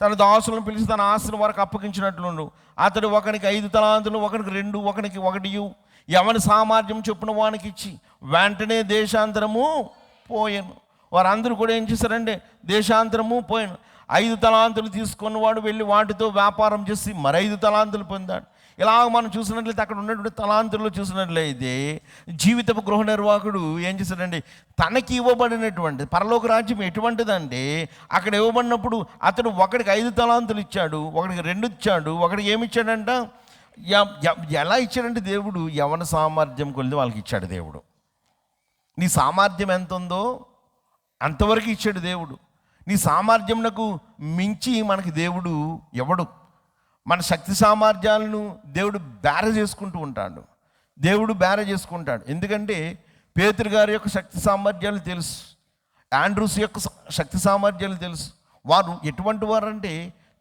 తన దాసులను పిలిచి తన ఆస్తుల వరకు అప్పగించినట్లుండు. అతడు ఒకనికి 5 తలాంతులు, ఒకనికి 2, ఒకనికి 1 ఎవని సామర్థ్యం చొప్పున వానికి ఇచ్చి వెంటనే దేశాంతరము పోయాను. వారందరూ కూడా ఏం చేశారంటే దేశాంతరము పోయాను. 5 తలాంతులు తీసుకున్నవాడు వెళ్ళి వాటితో వ్యాపారం చేసి మరి 5 తలాంతులు పొందాడు. ఇలా మనం చూసినట్లయితే అక్కడ ఉన్నటువంటి తలాంతుల్లో చూసినట్లయితే జీవితపు గృహ నిర్వాహకుడు ఏం చేశాడండి, తనకి ఇవ్వబడినటువంటి పరలోక రాజ్యం ఎటువంటిదంటే అక్కడ ఇవ్వబడినప్పుడు అతడు ఒకడికి 5 తలాంతులు ఇచ్చాడు, ఒకడికి 2 ఇచ్చాడు, ఒకడికి ఏమి ఇచ్చాడంట, ఎలా ఇచ్చాడంటే దేవుడు యవన సామర్థ్యం కొలిది వాళ్ళకి ఇచ్చాడు దేవుడు. నీ సామర్థ్యం ఎంత ఉందో అంతవరకు ఇచ్చాడు దేవుడు. నీ సామర్థ్యంకు మించి మనకి దేవుడు ఇవ్వడు. మన శక్తి సామర్థ్యాలను దేవుడు బేర చేసుకుంటూ ఉంటాడు. దేవుడు బేర చేసుకుంటాడు. ఎందుకంటే పేతురు గారి యొక్క శక్తి సామర్థ్యాలు తెలుసు, ఆండ్రూస్ యొక్క శక్తి సామర్థ్యాలు తెలుసు. వారు ఎటువంటి వారు అంటే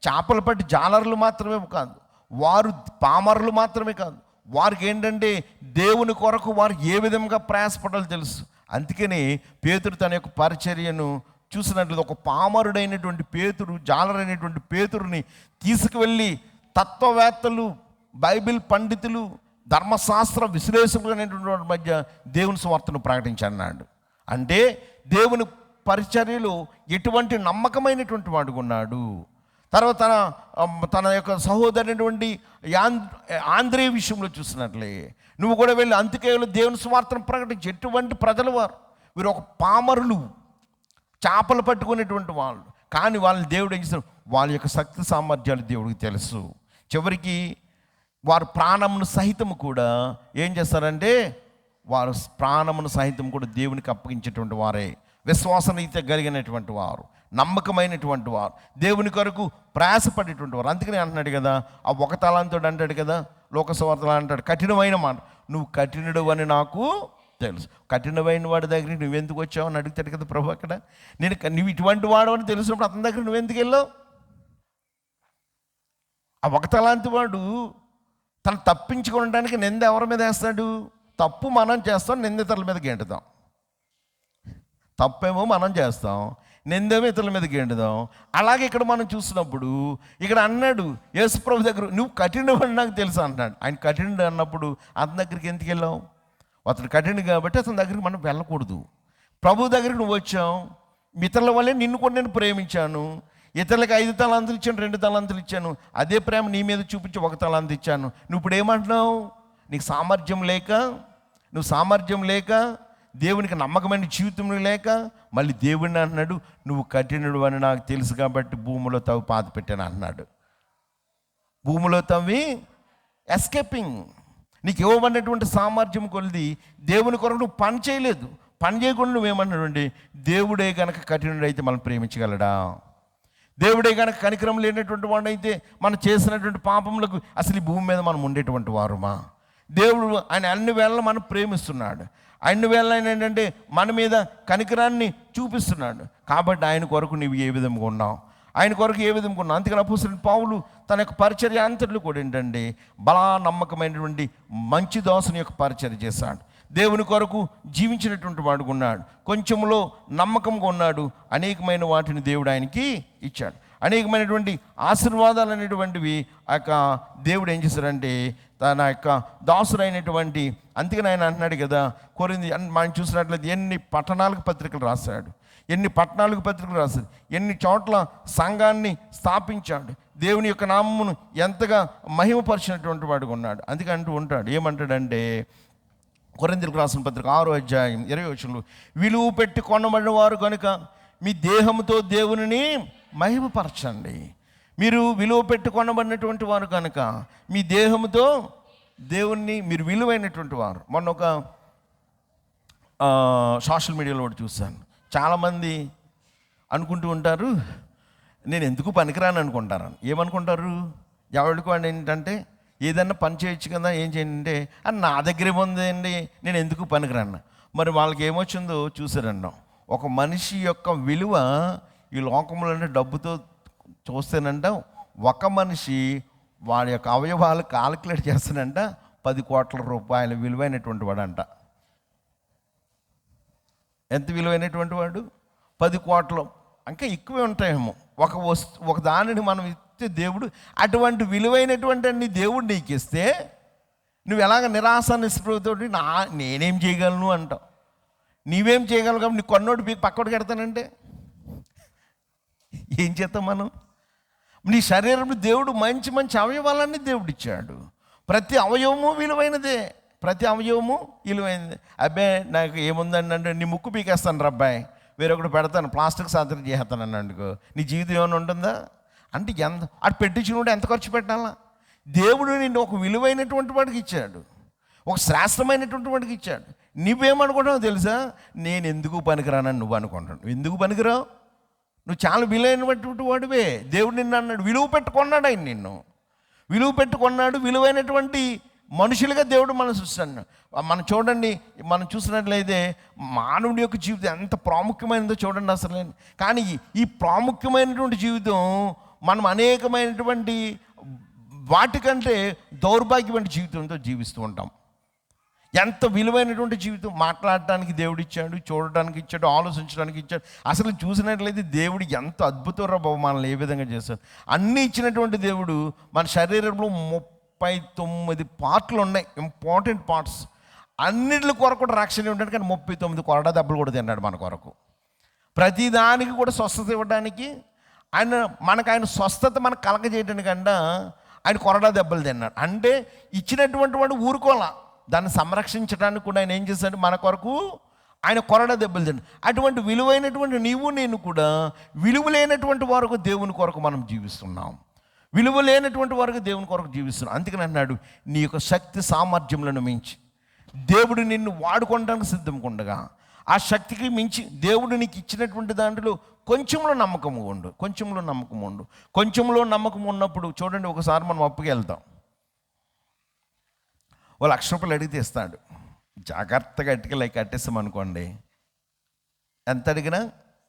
చేపలు పట్టి జాలర్లు మాత్రమే కాదు, వారు పామరులు మాత్రమే కాదు, వారికి ఏంటంటే దేవుని కొరకు వారు ఏ విధంగా ప్రయాసపడాలో తెలుసు. అందుకని పేతురు తన యొక్క పరిచర్యను చూసినట్లయితే ఒక పామరుడైనటువంటి పేతురు, జాలరైనటువంటి పేతురుని తీసుకువెళ్ళి తత్వవేత్తలు, బైబిల్ పండితులు, ధర్మశాస్త్ర విశ్లేషకులు అనేటువంటి వారి మధ్య దేవుని సువార్తను ప్రకటించన్నాడు. అంటే దేవుని పరిచర్యలో ఎటువంటి నమ్మకమైనటువంటి వాడుగా ఉన్నాడు. తర్వాత తన యొక్క సహోదరునటువంటి ఆంధ్రేయ విషయంలో చూసినట్లే నువ్వు కూడా వెళ్ళి అంత్యకేయులు దేవుని సువార్తను ప్రకటించి. ఎటువంటి ప్రజలు వారు, వీరు ఒక పామరులు, చేపలు పట్టుకునేటువంటి వాళ్ళు. కానీ వాళ్ళని దేవుడు ఏం చేస్తారు, వాళ్ళ యొక్క శక్తి సామర్థ్యాలు దేవుడికి తెలుసు. చివరికి వారు ప్రాణమును సహితము కూడా ఏం చేస్తారంటే వారు ప్రాణమును సహితం కూడా దేవునికి అప్పగించేటువంటి వారే, విశ్వాసనీయత కలిగినటువంటి వారు, నమ్మకమైనటువంటి వారు, దేవుని కొరకు ప్రయాసపడేటువంటి వారు. అందుకని అంటున్నాడు కదా, ఆ 1 తలాంతుడు అంటాడు కదా, లోకసువార్తలో అంటాడు, కఠినమైన మాట, నువ్వు కఠినుడు అని నాకు తెలుసు. కఠినమైన వాడి దగ్గరికి నువ్వెందుకు వచ్చావు అని అడుగుతాడు కదా ప్రభు. అక్కడ నువ్వు ఇటువంటి వాడు అని తెలిసినప్పుడు అతని దగ్గర నువ్వెందుకు వెళ్ళావు? ఆ 1 తలాంతు వాడు తను తప్పించుకోవడానికి నింద ఎవరి మీద వేస్తాడు? తప్పు మనం చేస్తాం, నింద ఇతరుల మీద గెంటుదాం. తప్పేమో మనం చేస్తాం, నిందేమో ఇతరుల మీద గెంటుదాం. అలాగే ఇక్కడ మనం చూసినప్పుడు ఇక్కడ అన్నాడు యేసు ప్రభు దగ్గర, నువ్వు కఠినుడు అని నాకు తెలుసు అంటున్నాడు. ఆయన కఠినుడు అన్నప్పుడు అతని దగ్గరికి ఎందుకు వెళ్ళావు? అతను కఠినుడు కాబట్టి అతని దగ్గరికి మనం వెళ్ళకూడదు. ప్రభు దగ్గరికి నువ్వు వచ్చావు, ఇతరుల వల్లే నిన్ను కూడా నేను ప్రేమించాను, ఇతరులకు 5 తలాంతులు ఇచ్చాను, 2 తలాంతులు ఇచ్చాను, అదే ప్రేమ నీ మీద చూపించి 1 తలాంతు ఇచ్చాను. నువ్వు ఇప్పుడు ఏమంటున్నావు? నీకు సామర్థ్యం లేక, నువ్వు సామర్థ్యం లేక, దేవునికి నమ్మకమైన జీవితం లేక మళ్ళీ దేవుడిని అంటున్నాడు, నువ్వు కఠినుడు అని నాకు తెలుసు కాబట్టి భూమిలో తవ్వి పాతి పెట్టాను అంటున్నాడు. భూమిలో తవ్వి ఎస్కేపింగ్. నీకు ఇవ్వబడినటువంటి సామర్థ్యం కొలిది దేవుని కొరకు నువ్వు పని చేయలేదు. పని చేయకుండా నువ్వేమన్నాడు, దేవుడే కనుక కఠినుడు అయితే మనం ప్రేమించగలడా? దేవుడే కనుక కనికరం లేనటువంటి వాడు అయితే మనం చేసినటువంటి పాపములకు అసలు ఈ భూమి మీద మనం ఉండేటువంటి వారుమా? దేవుడు ఆయన అన్ని వేళ మనం ప్రేమిస్తున్నాడు. అన్ని వేళ ఆయన ఏంటంటే మన మీద కనికరాన్ని చూపిస్తున్నాడు. కాబట్టి ఆయన కొరకు నీవు ఏ విధంగా ఉన్నావు, ఆయన కొరకు ఏ విధంగా ఉన్నావు. అందుకని అపోస్తలుడైన పౌలు తన యొక్క పరిచర్య అంతట్లో కూడా ఏంటంటే బలా నమ్మకమైనటువంటి మంచి దాసుని యొక్క పరిచర్య చేశాడు. దేవుని కొరకు జీవించినటువంటి వాడుగా ఉన్నాడు, కొంచెంలో నమ్మకంగా ఉన్నాడు, అనేకమైన వాటిని దేవుడు ఆయనకి ఇచ్చాడు. అనేకమైనటువంటి ఆశీర్వాదాలు అనేటువంటివి ఆ యొక్క దేవుడు ఏం చేశాడంటే తన యొక్క దాసుడైనటువంటి, అందుకని ఆయన అంటున్నాడు కదా, కొరింది మనం చూసినట్లయితే ఎన్ని పట్టణాలకు పత్రికలు రాశాడు, ఎన్ని పట్టణాలకు పత్రికలు రాశాడు, ఎన్ని చోట్ల సంఘాన్ని స్థాపించాడు, దేవుని యొక్క నామమును ఎంతగా మహిమపరిచినటువంటి వాడుగా ఉన్నాడు. అందుకని అంటూ ఉంటాడు, ఏమంటాడంటే కొరింథీయులకు రాసిన పత్రిక 6వ అధ్యాయం 20వ వచనంలో, విలువ పెట్టి కొనబడిన వారు కనుక మీ దేహంతో దేవునిని మహిమపరచండి. మీరు విలువ పెట్టి కొనబడినటువంటి వారు కనుక మీ దేహంతో దేవుణ్ణి, మీరు విలువైనటువంటి వారు. మొన్న ఒక సోషల్ మీడియాలో ఒకటి చూశాను, చాలామంది అనుకుంటూ ఉంటారు నేను ఎందుకు పనికిరాను అనుకుంటారని. ఏమనుకుంటారు? ఎవరికి వాడు ఏంటంటే ఏదన్నా పని చేయొచ్చు కదా, ఏం చేయండి అని నా దగ్గరే ఉందండి, నేను ఎందుకు పనికిరాను. మరి వాళ్ళకి ఏమొచ్చిందో చూసారన్నా, ఒక మనిషి యొక్క విలువ ఈ లోకంలోనే డబ్బుతో చూస్తేనంట ఒక మనిషి వాడి యొక్క అవయవాలు కాలిక్యులేట్ చేస్తానంట 10 కోట్ల రూపాయల విలువైనటువంటి వాడు అంట. ఎంత విలువైనటువంటి వాడు? 10 కోట్లు, ఇంకా ఎక్కువే ఉంటాయేమో. ఒక దానిని మనం ఇస్తే దేవుడు అటువంటి విలువైనటువంటి అన్ని దేవుడు నీకు ఇస్తే నువ్వు ఎలాగ నిరాశ నిస్పృహతోటి నేనేం చేయగలను అంటావు. నీవేం చేయగలవు కాబట్టి నీ కొన్నోటి పీకి పక్కడికి పెడతానంటే ఏం చేస్తాం మనం? నీ శరీరంలో దేవుడు మంచి మంచి అవయవాలన్నీ దేవుడు ఇచ్చాడు. ప్రతి అవయవము విలువైనదే, ప్రతి అవయవము విలువైనది. అబ్బాయి నాకు ఏముందండి అంటే, నీ ముక్కు పీకేస్తాను రా అబ్బాయి, వేరొకటి పెడతాను, ప్లాస్టిక్ సర్జరీ చేస్తాను అన్నందుకు నీ జీవితం ఏమైనా ఉంటుందా అంటే ఎంత అటు పెట్టించుకుంటే ఎంత ఖర్చు పెట్టాలా? దేవుడు నిన్ను ఒక విలువైనటువంటి వాడికి ఇచ్చాడు, ఒక శ్రేష్టమైనటువంటి వాడికి ఇచ్చాడు. నువ్వేమనుకుంటావు తెలుసా? నేను ఎందుకు పనికిరానని నువ్వు అనుకుంటాను. ఎందుకు పనికిరావు? నువ్వు చాలా విలువైనటువంటి వాడివే. దేవుడు నిన్ను అన్నాడు, విలువ పెట్టుకున్నాడు. ఆయన నిన్ను విలువ పెట్టుకున్నాడు. విలువైనటువంటి మనుషులుగా దేవుడు మనం సృష్టించాడు. మనం చూడండి, మనం చూసినట్లయితే మానవుడి యొక్క జీవితం ఎంత ప్రాముఖ్యమైనదో చూడండి అసలు. కానీ ఈ ప్రాముఖ్యమైనటువంటి జీవితం మనం అనేకమైనటువంటి వాటికంటే దౌర్భాగ్యమైన జీవితంతో జీవిస్తూ ఉంటాం. ఎంత విలువైనటువంటి జీవితం! మాట్లాడటానికి దేవుడు ఇచ్చాడు, చూడడానికి ఇచ్చాడు, ఆలోచించడానికి ఇచ్చాడు. అసలు చూసినట్లయితే దేవుడు ఎంత అద్భుతమైన బహుమానాలు ఏ విధంగా చేశాడు. అన్నీ ఇచ్చినటువంటి దేవుడు మన శరీరంలో 39 పార్ట్లు ఉన్నాయి, ఇంపార్టెంట్ పార్ట్స్. అన్నింటి కొరకు కూడా రక్షణ ఉంటాడు. కానీ 39 కొరడా దెబ్బలు కూడా తిన్నాడు మన కొరకు. ప్రతిదానికి కూడా స్వస్థత ఇవ్వడానికి ఆయన స్వస్థత మనకు కలగజేయడానికన్నా ఆయన కొరడా దెబ్బలు తిన్నాడు. అంటే ఇచ్చినటువంటి వాడు ఊరుకోలా, దాన్ని సంరక్షించడానికి కూడా ఆయన ఏం చేశాడు? మన కొరకు ఆయన కొరడా దెబ్బలు తిన్నాడు. అటువంటి విలువైనటువంటి నీవు నేను కూడా విలువ లేనటువంటి వరకు దేవుని కొరకు మనం జీవిస్తున్నాం. విలువ లేనటువంటి వరకు దేవుని కొరకు జీవిస్తున్నాం. అందుకని అన్నాడు, నీ యొక్క శక్తి సామర్థ్యములను మించి దేవుడు నిన్ను వాడుకోవడానికి సిద్ధంగా ఉండగా, ఆ శక్తికి మించి దేవుడు నీకు ఇచ్చినటువంటి దాంట్లో కొంచెంలో నమ్మకం ఉండు. కొంచెంలో నమ్మకం ఉండు. కొంచెంలో నమ్మకం ఉన్నప్పుడు చూడండి, ఒకసారి మనం అప్పుకి వెళ్తాం, ఓ ₹1,00,000 అడిగితే ఇస్తాడు. జాగ్రత్తగా అట్టుకెళ్ళి కట్టేస్తాం అనుకోండి, ఎంత అడిగినా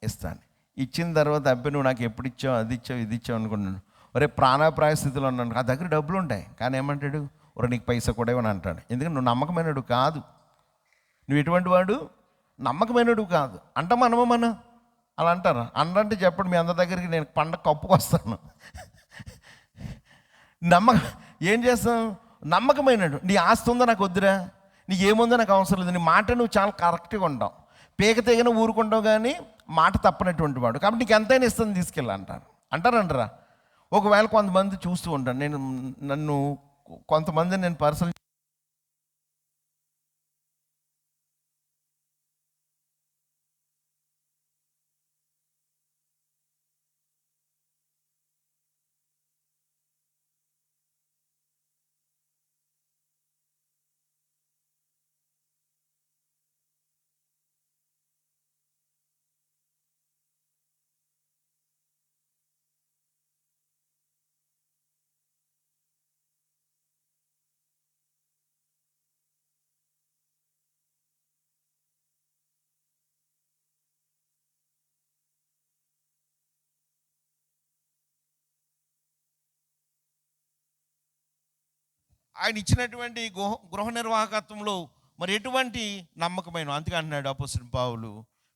ఇస్తాను. ఇచ్చిన తర్వాత అబ్బాయి నువ్వు నాకు ఎప్పుడు ఇచ్చావు, అది ఇచ్చావు, ఇది ఇచ్చావు అనుకున్నాను. ఒరే ప్రాణాపాయ స్థితిలో ఉన్నాను, ఆ దగ్గర డబ్బులు ఉంటాయి, కానీ ఏమంటాడు? ఒరే నీకు పైసా కూడా ఇవ్వని అంటాడు. ఎందుకంటే నువ్వు నమ్మకమైనడు కాదు. నువ్వు ఎటువంటి వాడు? నమ్మకమైనడు కాదు. మనం అలా అంటారు. అంటే చెప్పండి, మీ అందరి దగ్గరికి నేను పండగ కప్పుకు వస్తాను. ఏం చేస్తాం? నమ్మకమైనడు. నీ ఆస్తి ఉందో నాకు వద్దురా, నీకు ఏముందో నాకు అవసరం లేదు, నీ మాట నువ్వు చాలా కరెక్ట్గా ఉంటావు, పేక తెగన ఊరుకుంటావు, కానీ మాట తప్పనటువంటి వాడు, కాబట్టి నీకు ఎంతైనా ఇస్తుంది తీసుకెళ్ళి అంటారంటారా? ఒకవేళ కొంతమంది చూస్తూ ఉంటాను, నన్ను కొంతమంది నేను పర్సనల్ ఆయన ఇచ్చినటువంటి గృహ నిర్వాహకత్వంలో మరి ఎటువంటి నమ్మకమైన. అందుకే అంటున్నాడు అపోస్తలుడైన పౌలు,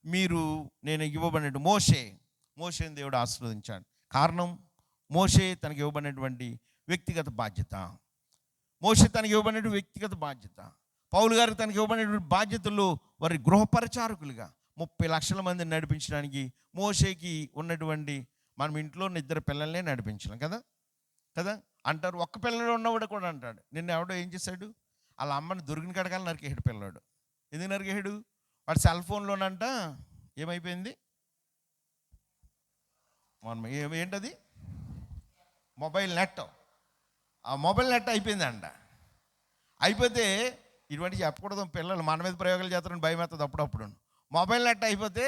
మీరు నేను ఇవ్వబడినట్టు మోషేని దేవుడు ఆశీర్వదించాడు. కారణం, మోషే తనకి ఇవ్వబడినటువంటి వ్యక్తిగత బాధ్యత. పౌలు గారికి తనకి ఇవ్వబడినటువంటి బాధ్యతలు వారి గృహపరిచారకులుగా 30 లక్షల మందిని నడిపించడానికి మోషేకి ఉన్నటువంటి, మనం ఇంట్లో 2 పిల్లల్నే నడిపించలేం కదా అంటారు. ఒక్క పిల్లలు ఉన్నవాడు కూడా అంటాడు, నిన్న ఎవడో ఏం చేశాడు, వాళ్ళ అమ్మని దొరికిన కడకాల నరికేసాడు పిల్లవాడు. ఎందుకు నరికేసాడు? వాడు సెల్ ఫోన్లోనంట ఏమైపోయింది, ఏంటది, మొబైల్ నెట్. ఆ మొబైల్ నెట్ అయిపోయిందంట. అయిపోతే ఇటువంటి చెప్పకూడదు, పిల్లలు మన మీద ప్రయోగాలు చేస్తారని భయం అవుతుంది అప్పుడప్పుడు. మొబైల్ నెట్ అయిపోతే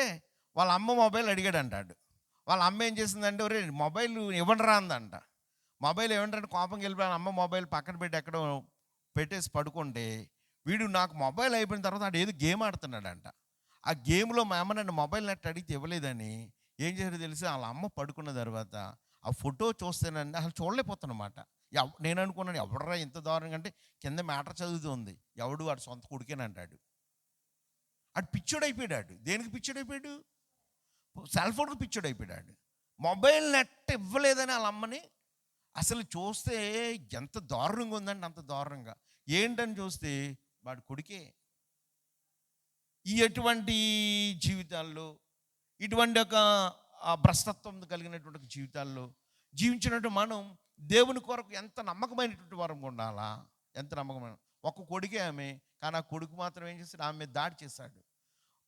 వాళ్ళ అమ్మ మొబైల్ అడిగాడు అంటాడు. వాళ్ళ అమ్మ ఏం చేసిందంటే, ఒరే మొబైల్ ఇవ్వండి రా అందంట. మొబైల్ ఏమంటారంటే కోపంకి వెళ్ళిపోయాను, అమ్మ మొబైల్ పక్కన పెట్టి ఎక్కడో పెట్టేసి పడుకుంటే, వీడు నాకు మొబైల్ అయిపోయిన తర్వాత వాడు ఏదో గేమ్ ఆడుతున్నాడంట. ఆ గేమ్లో మా అమ్మ నన్ను మొబైల్ నెట్ అడిగితే ఇవ్వలేదని ఏం చేశారో తెలిసి, వాళ్ళ అమ్మ పడుకున్న తర్వాత ఆ ఫోటో చూస్తేనండి అసలు చూడలేకపోతున్నమాట. నేను అనుకున్నాను, ఎవడరా ఇంత దారుణంగా అంటే, కింద మ్యాటర్ చదువుతుంది, ఎవడు వాడు సొంత కొడుకేనంటాడు. అటు పిచ్చోడైపోయాడు. దేనికి పిచ్చోడైపోయాడు? సెల్ ఫోన్కి పిచ్చోడైపోయాడు. మొబైల్ నెట్ ఇవ్వలేదని వాళ్ళ అమ్మని అసలు చూస్తే ఎంత దారుణంగా ఉందండి, అంత దారుణంగా. ఏంటని చూస్తే వాడు కొడుకే. ఎటువంటి జీవితాల్లో, ఇటువంటి ఒక భ్రష్టత్వం కలిగినటువంటి జీవితాల్లో జీవించినట్టు మనం దేవుని కొరకు ఎంత నమ్మకమైనటువంటి వారం ఉండాలా. ఎంత నమ్మకమైన ఒక్క కొడుకే ఆమె, కానీ ఆ కొడుకు మాత్రం ఏం చేశాడు, ఆమె మీద దాడి చేశాడు.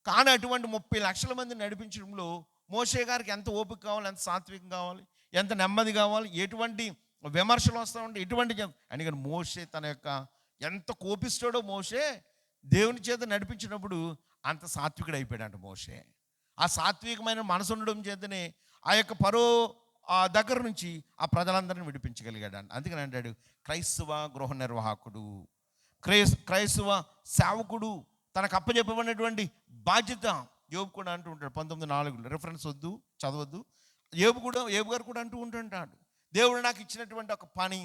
కానీ అటువంటి 30 లక్షల మందిని నడిపించడంలో మోషే గారికి ఎంత ఓపిక కావాలి, ఎంత సాత్వికం కావాలి, ఎంత నెమ్మది కావాలి, ఎటువంటి విమర్శలు వస్తూ ఉంటే ఎటువంటి అందుకని మోషే తన యొక్క ఎంత కోపిస్తాడో మోషే దేవుని చేత నడిపించినప్పుడు అంత సాత్వికుడు అయిపోయాడంట మోషే. ఆ సాత్వికమైన మనసు ఉండడం చేతనే ఆ యొక్క ఫరో దగ్గర నుంచి ఆ ప్రజలందరినీ విడిపించగలిగాడు. అందుకని అంటాడు క్రైస్తవ గృహ నిర్వాహకుడు, క్రైస్తవ సేవకుడు, తనకు అప్పచెప్పబడినటువంటి బాధ్యత. యోబు కూడా అంటూ ఉంటాడు 19:4 రిఫరెన్స్ వద్దు, చదవద్దు. యోబు గారు కూడా అంటూ ఉంటుంటాడు, దేవుడు నాకు ఇచ్చినటువంటి ఒక పని,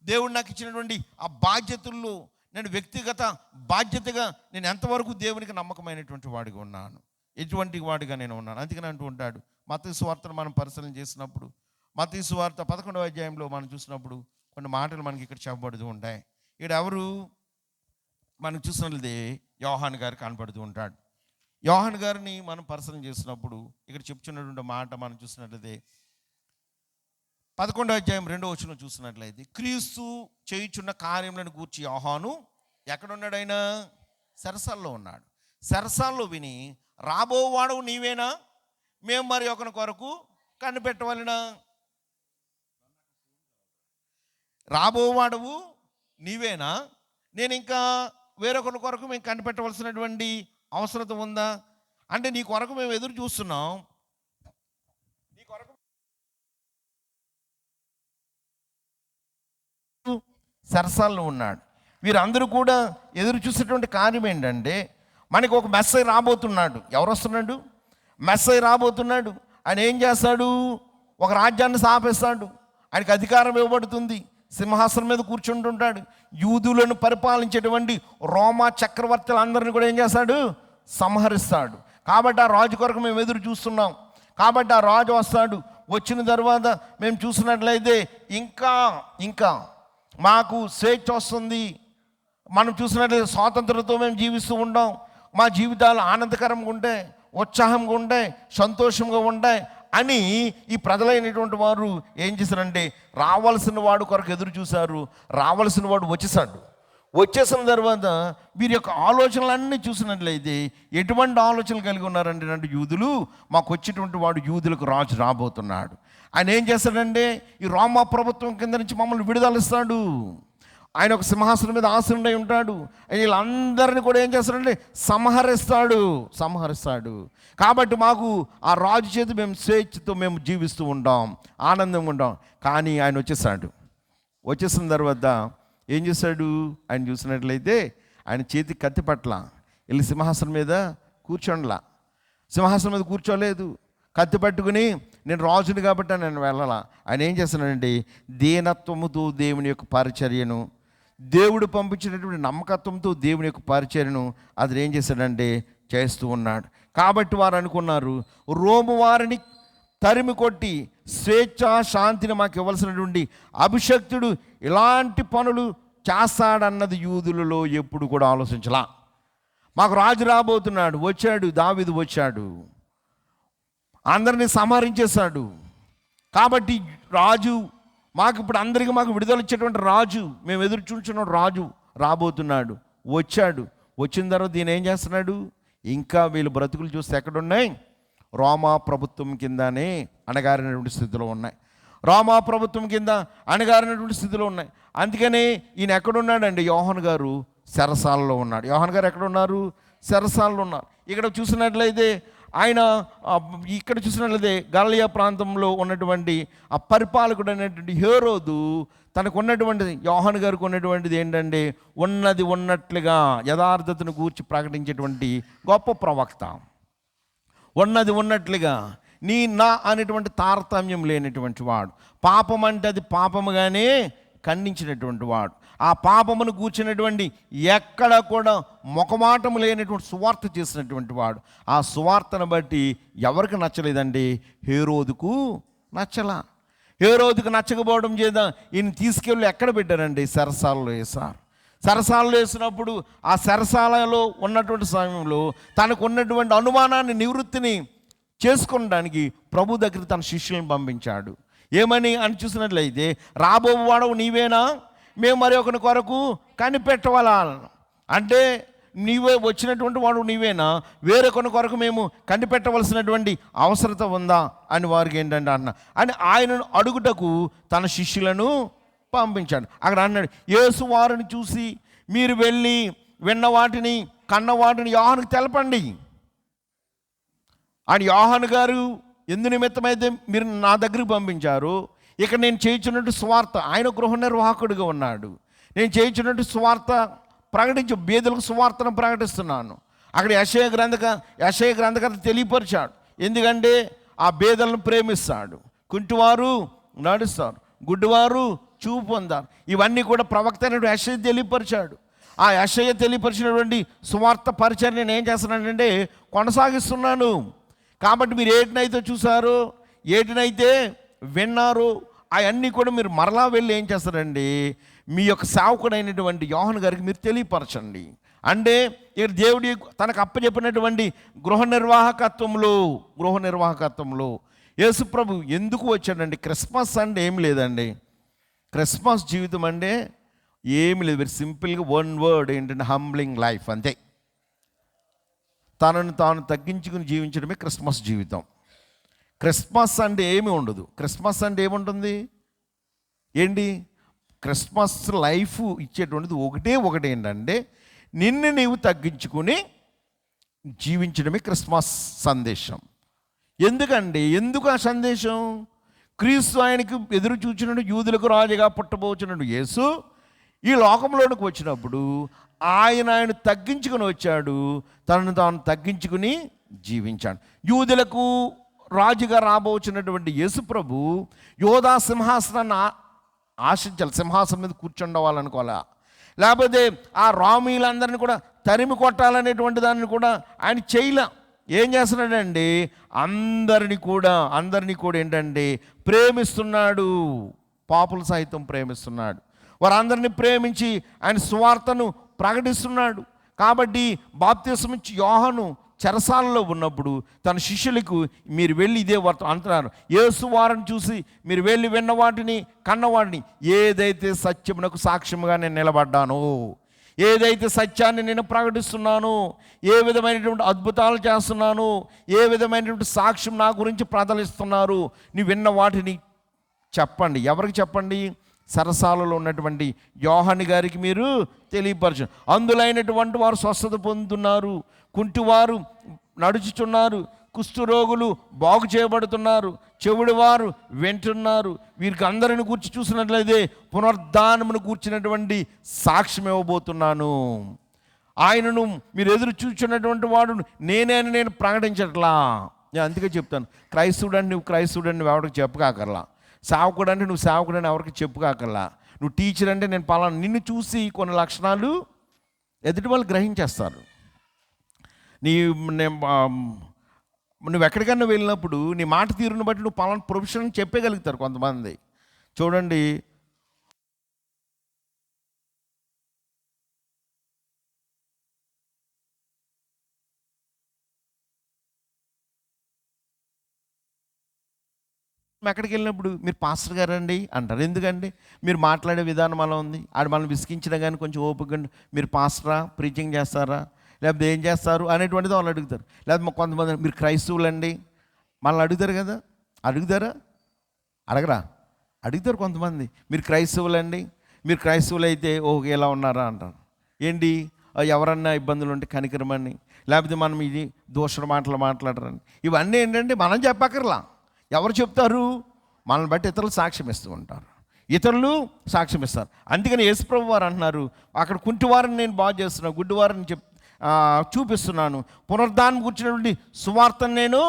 దేవుడు నాకు ఇచ్చినటువంటి ఆ బాధ్యతల్లో నేను వ్యక్తిగత బాధ్యతగా నేను ఎంతవరకు దేవునికి నమ్మకమైనటువంటి వాడిగా ఉన్నాను, ఎటువంటి వాడిగా నేను ఉన్నాను. అందుకని అంటూ ఉంటాడు. మత్తయి సువార్తను మనం పరిశీలన చేసినప్పుడు, మత్తయి సువార్త 11వ అధ్యాయంలో మనం చూసినప్పుడు కొన్ని మాటలు మనకి ఇక్కడ చెప్పబడుతూ ఉంటాయి. ఇక్కడ ఎవరు మనం చూసినట్లయితే యోహాను గారు కనపడుతూ ఉంటాడు. యోహాను గారిని మనం పరిశీలన చేసినప్పుడు ఇక్కడ చెప్తున్నటువంటి మాట మనం చూసినట్లయితే 11వ అధ్యాయం 2వ వచనం చూసినట్లయితే, క్రీస్తు చేయుచున్న కార్యములను గూర్చి యోహాను ఎక్కడున్నాడు? ఆయన సరసాల్లో ఉన్నాడు. సరసాల్లో విని, రాబోవాడవు నీవేనా, మేము మరి ఒకరి కొరకు కనిపెట్టవలెనా? రాబోవాడవు నీవేనా, నేను ఇంకా వేరొకరి కొరకు మేము కనిపెట్టవలసినటువంటి అవసరం ఉందా? అంటే నీ కొరకు మేము ఎదురు చూస్తున్నాం, నీ కొరకు సరసాల్లో ఉన్నాడు. వీరందరూ కూడా ఎదురు చూసేటువంటి కార్యం ఏంటంటే, మనకి ఒక మెస్సై రాబోతున్నాడు. ఎవరు వస్తున్నాడు? మెస్సై రాబోతున్నాడు. ఆయన ఏం చేస్తాడు? ఒక రాజ్యాన్ని స్థాపిస్తాడు. ఆయనకు అధికారం ఇవ్వబడుతుంది, సింహాసనం మీద కూర్చుంటుంటాడు. యూదులను పరిపాలించేటువంటి రోమా చక్రవర్తులందరినీ కూడా ఏం చేస్తాడు? సంహరిస్తాడు. కాబట్టి ఆ రాజు కొరకు మేము ఎదురు చూస్తున్నాం. కాబట్టి ఆ రాజు వస్తాడు. వచ్చిన తర్వాత మేము చూసినట్లయితే ఇంకా మాకు స్వేచ్ఛ వస్తుంది, మనం చూసినట్లయితే స్వాతంత్రంతో మేము జీవిస్తూ ఉంటాం, మా జీవితాలు ఆనందకరంగా ఉంటాయి, ఉత్సాహంగా ఉంటాయి, సంతోషంగా ఉంటాయి అని ఈ ప్రజలైనటువంటి వారు ఏం చేశారంటే రావాల్సిన వాడు కొరకు ఎదురు చూశారు. రావాల్సిన వాడు వచ్చేసిన తర్వాత వీరి యొక్క ఆలోచనలన్నీ చూసినట్లయితే ఎటువంటి ఆలోచనలు కలిగి ఉన్నారంటే, యూదులు మాకు వచ్చేటువంటి వాడు యూదులకు రాజు రాబోతున్నాడు. ఆయన ఏం చేస్తాడంటే ఈ రోమా ప్రభుత్వం కింద నుంచి మమ్మల్ని విడుదలిస్తాడు. ఆయన ఒక సింహాసనం మీద ఆసీనుడై ఉంటాడు. వీళ్ళందరినీ కూడా ఏం చేస్తాడంటే సంహరిస్తాడు. కాబట్టి మాకు ఆ రాజు చేతి మేము స్వేచ్ఛతో మేము జీవిస్తూ ఉంటాం, ఆనందంగా ఉంటాం. కానీ ఆయన వచ్చేసిన తర్వాత ఏం చేశాడు? ఆయన చూసినట్లయితే ఆయన చేతి కత్తి పట్ల వెళ్ళి సింహాసనం మీద సింహాసనం మీద కూర్చోలేదు. కత్తి పట్టుకుని నేను రాజుని కాబట్టి నేను వెళ్ళాలా. ఆయన ఏం చేస్తున్నాడంటే దీనత్వముతో దేవుని యొక్క పరిచర్యను, దేవుడు పంపించినటువంటి నమ్మకత్వంతో దేవుని యొక్క పరిచర్యను అది ఏం చేశాడంటే చేస్తూ ఉన్నాడు. కాబట్టి వారు అనుకున్నారు, రోము వారిని తరిమి కొట్టి స్వేచ్ఛ శాంతిని మాకు ఇవ్వాల్సినటువంటి అభిషక్తుడు ఇలాంటి పనులు చేస్తాడన్నది యూదులలో ఎప్పుడు కూడా ఆలోచించలా. మాకు రాజు రాబోతున్నాడు, వచ్చాడు, దావీదు వచ్చాడు, అందరినీ సంహరించేశాడు. కాబట్టి రాజు మాకు ఇప్పుడు అందరికీ మాకు విడుదల ఇచ్చేటువంటి రాజు, మేము ఎదురు చూస్తున్న రాజు రాబోతున్నాడు. వచ్చిన తర్వాత ఈయన ఏం చేస్తున్నాడు? ఇంకా వీళ్ళు బ్రతుకులు చూస్తే ఎక్కడున్నాయి? రోమా ప్రభుత్వం కిందనే అణగారినటువంటి స్థితిలో ఉన్నాయి. రోమా ప్రభుత్వం కింద అణగారినటువంటి స్థితిలో ఉన్నాయి. అందుకనే ఈయన ఎక్కడున్నాడండి? యోహాను గారు చెరసాలలో ఉన్నాడు. యోహాను గారు ఎక్కడున్నారు? చెరసాలలో ఉన్నారు. ఇక్కడ చూసినట్లయితే గలిలయ ప్రాంతంలో ఉన్నటువంటి ఆ పరిపాలకుడు అనేటువంటి హేరోదు తనకు ఉన్నటువంటి యోహాను గారికి ఉన్నటువంటిది ఏంటంటే ఉన్నట్లుగా యథార్థతను గూర్చి ప్రకటించేటువంటి గొప్ప ప్రవక్త. ఉన్నట్లుగా నా అనేటువంటి తారతమ్యం లేనటువంటి వాడు, పాపం అంటే అది పాపముగానే ఖండించినటువంటి వాడు, ఆ పాపమును కూర్చున్నటువంటి ఎక్కడ కూడా మొకమాటము లేనటువంటి సువార్త చేసినటువంటి వాడు. ఆ సువార్తను బట్టి ఎవరికి నచ్చలేదండి? హేరోదుకు నచ్చకపోవడం చేత ఈయన తీసుకెళ్ళి ఎక్కడ పెట్టారండి? చెరసాలలో వేశారు. చెరసాలలో వేసినప్పుడు ఆ చెరసాలలో ఉన్నటువంటి సమయంలో తనకు ఉన్నటువంటి అనుమానాన్ని నివృత్తిని చేసుకోవడానికి ప్రభు దగ్గర తన శిష్యులను పంపించాడు. ఏమని అని చూసినట్లయితే, రాబోవాడవు నీవేనా, మేము మరి ఒకరి కొరకు కనిపెట్టవాలా. అంటే నీవే వచ్చినటువంటి వాడు నీవేనా, వేరొకరి కొరకు మేము కనిపెట్టవలసినటువంటి అవసరత ఉందా అని వారికి ఏంటంటే అని ఆయనను అడుగుటకు తన శిష్యులను పంపించాడు. అక్కడ అన్నాడు, యేసు వారిని చూసి మీరు వెళ్ళి విన్న వాటిని కన్న వాటిని యోహానుకు తెలపండి. ఆయన యోహాను గారు ఎందు నిమిత్తమైతే మీరు నా దగ్గరికి పంపించారు, ఇక నేను చేయించున్నట్టు స్వార్థ, ఆయన గృహ నిర్వాహకుడిగా ఉన్నాడు, నేను చేయించున్నట్టు స్వార్థ ప్రకటించు, బేదలకు సువార్తను ప్రకటిస్తున్నాను. అక్కడ యెషయా గ్రంథకర్త తెలియపరిచాడు. ఎందుకంటే ఆ బేదలను ప్రేమిస్తాడు, కుంటివారు నడుస్తారు, గుడ్డివారు చూపు పొందారు. ఇవన్నీ కూడా ప్రవక్త అయినటువంటి యెషయా తెలియపరిచాడు. ఆ యెషయా తెలియపరిచినటువంటి సువార్త పరిచయం నేను ఏం చేస్తున్నానంటే కొనసాగిస్తున్నాను. కాబట్టి మీరు ఏటినైతే చూసారో, ఏటినైతే విన్నారు, అవన్నీ కూడా మీరు మరలా వెళ్ళి ఏం చేస్తారండి, మీ యొక్క సేవకుడైనటువంటి యోహాను గారికి మీరు తెలియపరచండి. అంటే ఇక్కడ దేవుడి తనకు అప్పచెప్పినటువంటి గృహ నిర్వాహకత్వంలో యేసు ప్రభు ఎందుకు వచ్చాడండి? క్రిస్మస్ అంటే ఏమి లేదండి, క్రిస్మస్ జీవితం అంటే ఏమి లేదు, వెరీ సింపుల్గా వన్ వర్డ్ ఏంటంటే హంబ్లింగ్ లైఫ్, అంతే. తనను తాను తగ్గించుకుని జీవించడమే క్రిస్మస్ జీవితం. క్రిస్మస్ అంటే ఏమి ఉండదు. క్రిస్మస్ అంటే ఏముంటుంది ఏంటి? క్రిస్మస్ లైఫ్ ఇచ్చేటువంటిది ఒకటి ఏంటంటే నిన్ను నీవు తగ్గించుకుని జీవించడమే క్రిస్మస్ సందేశం. ఎందుకు ఆ సందేశం? క్రీస్తు ఆయనకు ఎదురు చూచినట్టు యూదులకు రాజుగా పుట్టబోచున్నాడు యేసు ఈ లోకంలోనికి వచ్చినప్పుడు ఆయన తగ్గించుకుని వచ్చాడు, తనను తాను తగ్గించుకుని జీవించాడు. యూదులకు రాజుగా రాబోచున్నటువంటి యేసు ప్రభు యోధా సింహాసనాన్ని ఆశించాలి, సింహాసనం మీద కూర్చుండవాలనుకోవాలా, లేకపోతే ఆ రామీలందరినీ కూడా తరిమి కొట్టాలనేటువంటి దాన్ని కూడా ఆయన చేయలే. ఏం చేస్తున్నాడండి? అందరినీ కూడా ఏంటంటే ప్రేమిస్తున్నాడు, పాపులు సైతం ప్రేమిస్తున్నాడు. వారందరినీ ప్రేమించి ఆయన సువార్తను ప్రకటిస్తున్నాడు. కాబట్టి బాప్తిసం ఇచ్చి యోహాను చెరసాలలో ఉన్నప్పుడు తన శిష్యులకు మీరు వెళ్ళి ఇదే వార్త అంటున్నారు, యేసు వారిని చూసి మీరు వెళ్ళి విన్న వాటిని కన్న వాటిని, ఏదైతే సత్యమునకు సాక్ష్యముగా నేను నిలబడ్డాను, ఏదైతే సత్యాన్ని నేను ప్రకటిస్తున్నాను, ఏ విధమైనటువంటి అద్భుతాలు చేస్తున్నాను, ఏ విధమైనటువంటి సాక్ష్యం నా గురించి ప్రదలిస్తున్నారు, నీ విన్న వాటిని చెప్పండి. ఎవరికి చెప్పండి? సరసాలలో ఉన్నటువంటి యోహాను గారికి మీరు తెలియపరచు. అందులైనటువంటి వారు స్వస్థత పొందుతున్నారు, కుంటివారు నడుచుచున్నారు, కుష్ఠరోగులు బాగు చేయబడుతున్నారు, చెవిడి వారు వింటున్నారు. వీరికి అందరిని కూర్చి చూసినట్లయితే పునరుద్ధానమును కూర్చున్నటువంటి సాక్ష్యం ఇవ్వబోతున్నాను. ఆయనను మీరు ఎదురు చూచున్నటువంటి వాడు నేనే అని నేను ప్రకటించట్లా. నేను అందుకే చెప్తాను, క్రైస్తవుడని నువ్వు ఎవరికి చెప్పుకాకర్లా, సేవకుడు అంటే నువ్వు సేవకుడని ఎవరికి చెప్పుకాకర్లా, నువ్వు టీచర్ అంటే నేను పలానా. నిన్ను చూసి కొన్ని లక్షణాలు ఎదుటి వాళ్ళు గ్రహించేస్తారు. నువ్వు ఎక్కడికన్నా వెళ్ళినప్పుడు నీ మాట తీరుని బట్టి నువ్వు పలానా ప్రొఫెషన్ చెప్పగలుగుతారు కొంతమంది. చూడండి, ఎక్కడికి వెళ్ళినప్పుడు మీరు పాస్టర్ గారండి అంటారు. ఎందుకండి? మీరు మాట్లాడే విధానం అలా ఉంది. ఆడు మనం విసిగించినా కానీ కొంచెం ఓపిక, మీరు పాస్టరా, ప్రీచింగ్ చేస్తారా, లేకపోతే ఏం చేస్తారు అనేటువంటిది వాళ్ళు అడుగుతారు. లేకపోతే కొంతమంది మీరు క్రైస్తవులండి మనల్ని అడుగుతారు కదా, అడగరా? అడుగుతారు కొంతమంది, మీరు క్రైస్తవులండి, మీరు క్రైస్తవులు అయితే ఓకే ఎలా ఉన్నారా అంటారు. ఏంటి? ఎవరన్నా ఇబ్బందులు ఉంటే కనికరమని, లేకపోతే మనం ఇది దోషణ మాటలు మాట్లాడరని. ఇవన్నీ ఏంటంటే మనం చెప్పక్కర్లా, ఎవరు చెప్తారు? మనల్ని బట్టి ఇతరులు సాక్ష్యం ఇస్తూ ఉంటారు, ఇతరులు సాక్ష్యం ఇస్తారు. అందుకని యేసుప్రభు వారు అంటున్నారు, అక్కడ కుంటివారిని నేను బాగు చేస్తున్నాను, గుడ్డివారిని చూపిస్తున్నాను, పునరుద్ధానం కూర్చున్నటువంటి సువార్తను నేను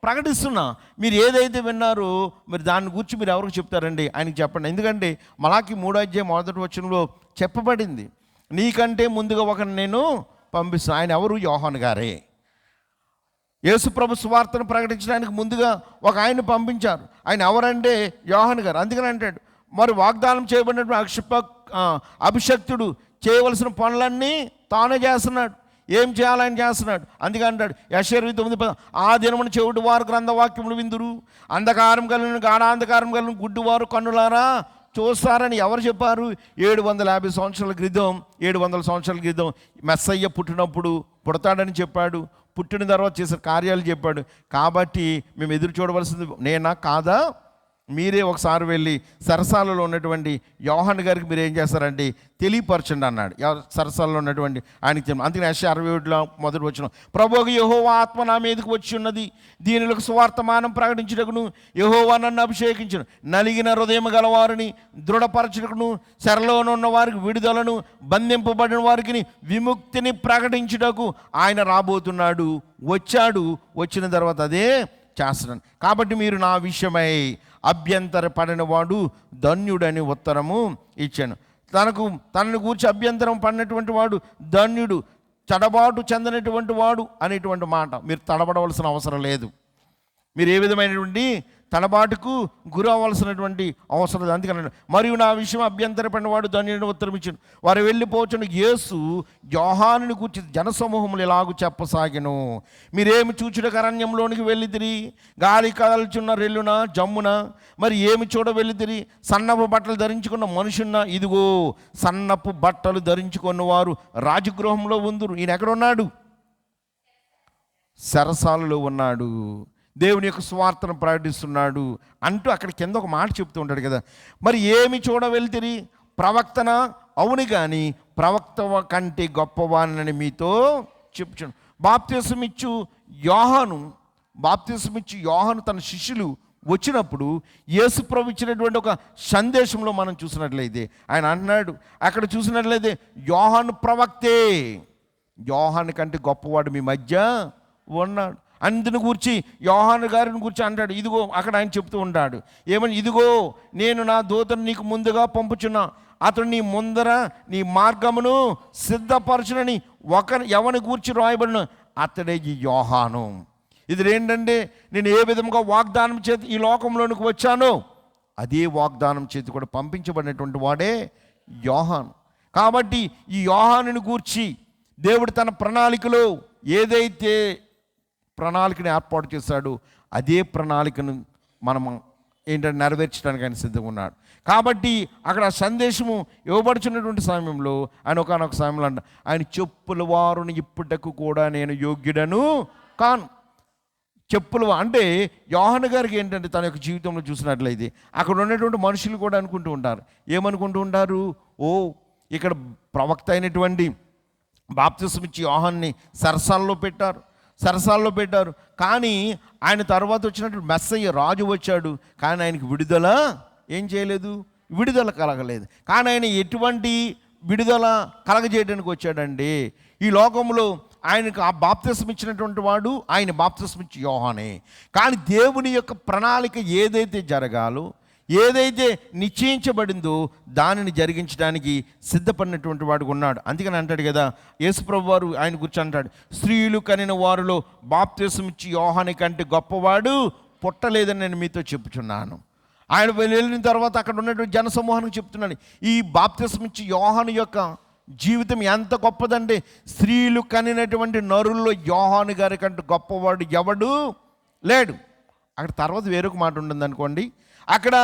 ప్రకటిస్తున్నా. మీరు ఏదైతే విన్నారో మీరు దాన్ని గురించి మీరు ఎవరికి చెప్తారండి? ఆయనకి చెప్పండి. ఎందుకంటే మలాకి 3:1 చెప్పబడింది, నీకంటే ముందుగా ఒకరిని నేను పంపిస్తాను. ఆయన ఎవరు? యోహాను గారే. యేసుప్రభు సువార్తను ప్రకటించడానికి ముందుగా ఒక ఆయన పంపించారు. ఆయన ఎవరంటే యోహాను గారు. అందుకని అంటాడు, మరి వాగ్దానం చేయబడినటువంటి అభిషక్తుడు చేయవలసిన పనులన్నీ తానే చేస్తున్నాడు. ఏం చేయాలని చేస్తున్నాడు? అందుకే అంటాడు యెషయా 9:10, ఆ దినమున చెవిటి వారు గ్రంథవాక్యములు విందురు, అంధకారం కలిగిన గాఢాంధకారం కలిగిన గుడ్డివారు కన్నులారా చూస్తారని ఎవరు చెప్పారు? 750 సంవత్సరాల క్రితం 700 సంవత్సరాల క్రితం మెస్సయ్య పుట్టినప్పుడు పుడతాడని చెప్పాడు. పుట్టిన తర్వాత చేసిన కార్యాలు చెప్పాడు. కాబట్టి మేము ఎదురు చూడవలసింది నేనా కాదా? మీరే ఒకసారి వెళ్ళి సరసాలలో ఉన్నటువంటి యోహాను గారికి మీరు ఏం చేస్తారండి, తెలియపరచండి అన్నాడు. సరసాలలో ఉన్నటువంటి ఆయనకి తెలియదు. అందుకని యెషయా 67లో మొదటి వచనం, ప్రభువు యెహోవా ఆత్మ నా మీదకి వచ్చి ఉన్నది, దీనులకు సువార్తమానం ప్రకటించుటకును, యెహోవా నన్ను అభిషేకించును, నలిగిన హృదయం గలవారిని దృఢపరచుటకును, చెరలోనున్న వారికి విడుదలను, బంధింపబడిన వారికి విముక్తిని ప్రకటించుటకు ఆయన రాబోతున్నాడు. వచ్చాడు, వచ్చిన తర్వాత అదే చేస్తున్నాను. కాబట్టి మీరు నా విషయమై అభ్యంతర పడిన వాడు ధన్యుడని ఉత్తరము ఇచ్చాను. తనను గూర్చి అభ్యంతరం పడినటువంటి వాడు ధన్యుడు, తడబాటు చెందినటువంటి వాడు అనేటువంటి మాట. మీరు తడబడవలసిన అవసరం లేదు. మీరు ఏ విధమైనటువంటి తడబాటుకు గురి అవ్వాల్సినటువంటి అవసరం లేదు. అందుకని మరియు నా విషయం అభ్యంతరపడిన వాడు ధన్యుడని ఉత్తరం ఇచ్చాను. వారు వెళ్ళిపోవచ్చును. యేసు యోహానుని కూర్చి జనసమూహములు ఇలాగూ చెప్పసాగెను, మీరేమి చూచుటకు అరణ్యంలోనికి వెళ్ళితిరి? గాలి కదల్చున్న రెల్లున జమ్మున మరి ఏమి చూడ వెళ్ళితిరి? సన్నపు బట్టలు ధరించుకున్న మనుషున్న, ఇదిగో సన్నపు బట్టలు ధరించుకున్న వారు రాజగృహంలో ఉందురు. ఈయన ఎక్కడున్నాడు? సరసాలలో ఉన్నాడు, దేవుని యొక్క స్వార్థను ప్రకటిస్తున్నాడు అంటూ అక్కడ కింద ఒక మాట చెప్తూ ఉంటాడు కదా. మరి ఏమి చూడ వెళ్తిరి? ప్రవక్తన? అవును, కానీ ప్రవక్త కంటే గొప్పవానని మీతో చెప్పుచును. బాప్తిసమిచ్చు యోహాను తన శిష్యులు వచ్చినప్పుడు యేసుప్రభు ఇచ్చినటువంటి ఒక సందేశంలో మనం చూసినట్లయితే ఆయన అన్నాడు, అక్కడ చూసినట్లయితే యోహాను ప్రవక్తే, యోహాను కంటే గొప్పవాడు మీ మధ్య ఉన్నాడు. అందుని గురించి యోహాను గారిని గురించి అంటాడు. ఇదిగో అక్కడ ఆయన చెప్తూ ఉంటాడు ఏమని, ఇదిగో నేను నా దూతను నీకు ముందుగా పంపుచున్నా, అతడు నీ ముందర నీ మార్గమును సిద్ధపరచునని ఎవని గూర్చి రాయబడిన అతడే ఈ యోహాను. ఇది ఏంటంటే, నేను ఏ విధంగా వాగ్దానం చేతి ఈ లోకంలోనికి వచ్చానో అదే వాగ్దానం చేతి కూడా పంపించబడినటువంటి వాడే యోహాను. కాబట్టి ఈ యోహానుని గూర్చి దేవుడు తన ప్రణాళికలో ఏదైతే ప్రణాళికని ఏర్పాటు చేశాడు అదే ప్రణాళికను మనం ఏంటంటే నెరవేర్చడానికి ఆయన సిద్ధంగా ఉన్నాడు. కాబట్టి అక్కడ సందేశము ఇవ్వబడుచున్నటువంటి సమయంలో ఆయన ఒకనొక సమయంలో అంట, ఆయన చెప్పుల వారుని ఇప్పుటకు కూడా నేను యోగ్యుడను కాను. చెప్పులు అంటే యోహాను గారికి ఏంటంటే తన యొక్క జీవితంలో చూసినట్లయితే అక్కడ ఉన్నటువంటి మనుషులు కూడా అనుకుంటూ ఉంటారు. ఏమనుకుంటూ ఉంటారు? ఓ ఇక్కడ ప్రవక్త అయినటువంటి బాప్తిసం ఇచ్చి యోహాన్ని సరసాల్లో పెట్టారు. కానీ ఆయన తర్వాత వచ్చినటువంటి మెస్సయ్య రాజు వచ్చాడు, కానీ ఆయనకి విడుదల ఏం చేయలేదు, విడుదల కలగలేదు. కానీ ఆయన ఎటువంటి విడుదల కలగజేయడానికి వచ్చాడండి? ఈ లోకంలో ఆయనకు ఆ బాప్తిసం ఇచ్చినటువంటి వాడు ఆయన బాప్తిసం ఇచ్చి యోహానే. కానీ దేవుని యొక్క ప్రణాళిక ఏదైతే జరగాలో, ఏదైతే నిశ్చయించబడిందో దానిని జరిగించడానికి సిద్ధపడినటువంటి వాడు ఉన్నాడు. అందుకని అంటాడు కదా యేసుప్రభు వారు ఆయన గురించి అంటాడు, స్త్రీలు కనిన వారిలో బాప్తిసం ఇచ్చి యోహాను కంటే గొప్పవాడు పుట్టలేదని నేను మీతో చెప్పుచున్నాను. ఆయన వెళ్ళిన తర్వాత అక్కడ ఉన్నటువంటి జనసమూహానికి చెప్తున్నాడు, ఈ బాప్తిసం ఇచ్చి యోహాను యొక్క జీవితం ఎంత గొప్పదంటే, స్త్రీలు కనినటువంటి నరుల్లో యోహాను గారి కంటే గొప్పవాడు ఎవడు లేడు. అక్కడ తర్వాత వేరొక మాట ఉంటుంది అనుకోండి, అక్కడ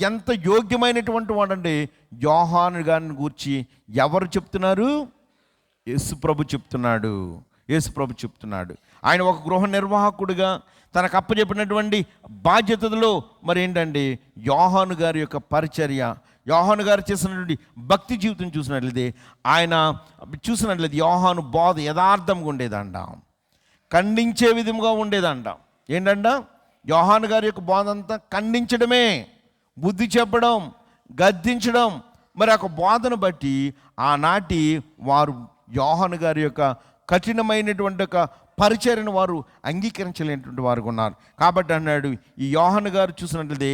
ఎంత యోగ్యమైనటువంటి వాడంటే యోహాను గారిని గూర్చి ఎవరు చెప్తున్నారు? యేసుప్రభు చెప్తున్నాడు. ఆయన ఒక గృహ నిర్వాహకుడిగా తనకు అప్పచెప్పినటువంటి బాధ్యతలో మరి ఏంటంటే యోహాను గారి యొక్క పరిచర్య, యోహాను గారు చేసినటువంటి భక్తి జీవితం చూసినట్లయితే యోహాను బోధ యథార్థంగా ఉండేదంట, ఖండించే విధంగా ఉండేదంట. ఏంటంట? యోహాను గారి యొక్క బోధ అంతా ఖండించడమే, బుద్ధి చెప్పడం, గద్దించడం. మరి ఒక బోధను బట్టి ఆనాటి వారు యోహాను గారి యొక్క కఠినమైనటువంటి ఒక పరిచర్యను వారు అంగీకరించలేనటువంటి వారు ఉన్నారు. కాబట్టి అన్నాడు, ఈ యోహాను గారు చూసినట్లయితే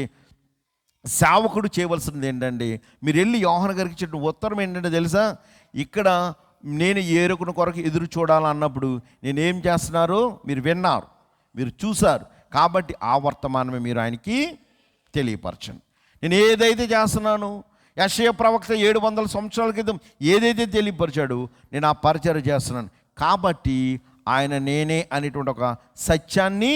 సేవకుడు చేయవలసింది ఏంటంటే, మీరు వెళ్ళి యోహాను గారికి చెప్పిన ఉత్తరం ఏంటంటే తెలుసా, ఇక్కడ నేను ఏరుకుని కొరకు ఎదురు చూడాలన్నప్పుడు నేనేం చేస్తున్నారో మీరు విన్నారు, మీరు చూశారు. కాబట్టి ఆ వర్తమానమే మీరు ఆయనకి తెలియపరచండి. నేను ఏదైతే చేస్తున్నాను, యెషయా ప్రవక్త 700 సంవత్సరాల క్రితం ఏదైతే తెలియపరిచాడో నేను ఆ పరిచర్య చేస్తున్నాను. కాబట్టి ఆయన నేనే అనేటువంటి ఒక సత్యాన్ని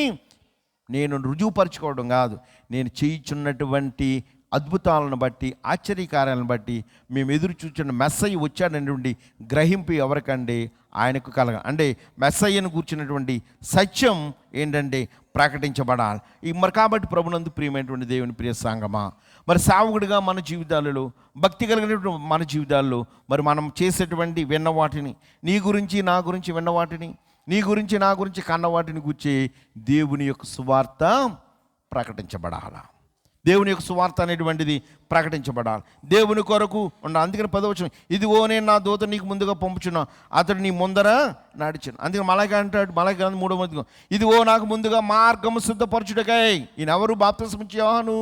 నేను రుజువుపరచుకోవడం కాదు, నేను చేయుచున్నటువంటి అద్భుతాలను బట్టి, ఆశ్చర్యకార్యాలను బట్టి మేము ఎదురు చూచిన మెస్సయ్య వచ్చాడనేటువంటి గ్రహింపు ఎవరికండి? ఆయనకు అంటే మెస్సయ్యను కూర్చున్నటువంటి సత్యం ఏంటంటే ప్రకటించబడాలి. మరి కాబట్టి ప్రభునందు ప్రియమైనటువంటి దేవుని ప్రియ సంగమా, మరి సేవకుడిగా మన జీవితాలలో, భక్తి కలిగినటువంటి మన జీవితాల్లో మరి మనం చేసేటువంటి విన్న వాటిని, నీ గురించి నా గురించి విన్న వాటిని, నీ గురించి నా గురించి కన్న వాటిని గురించి దేవుని యొక్క సువార్త ప్రకటించబడాలి. దేవుని యొక్క సువార్త అనేటువంటిది ప్రకటించబడాలి. దేవుని కొరకు ఉండాలి. అందుకని 10వ వచనం, ఇదిగో నేను నా దూత నీకు ముందుగా పంపుచున్నా, అతడు నీ ముందర నడిచాను. అందుకని మలాకి అంటాడు, మలాకి 3వ, ఇదిగో నాకు ముందుగా మార్గము సిద్ధపరచుటకై. ఈయన ఎవరు? బాప్తిస్మం ఇచ్చే యోహాను.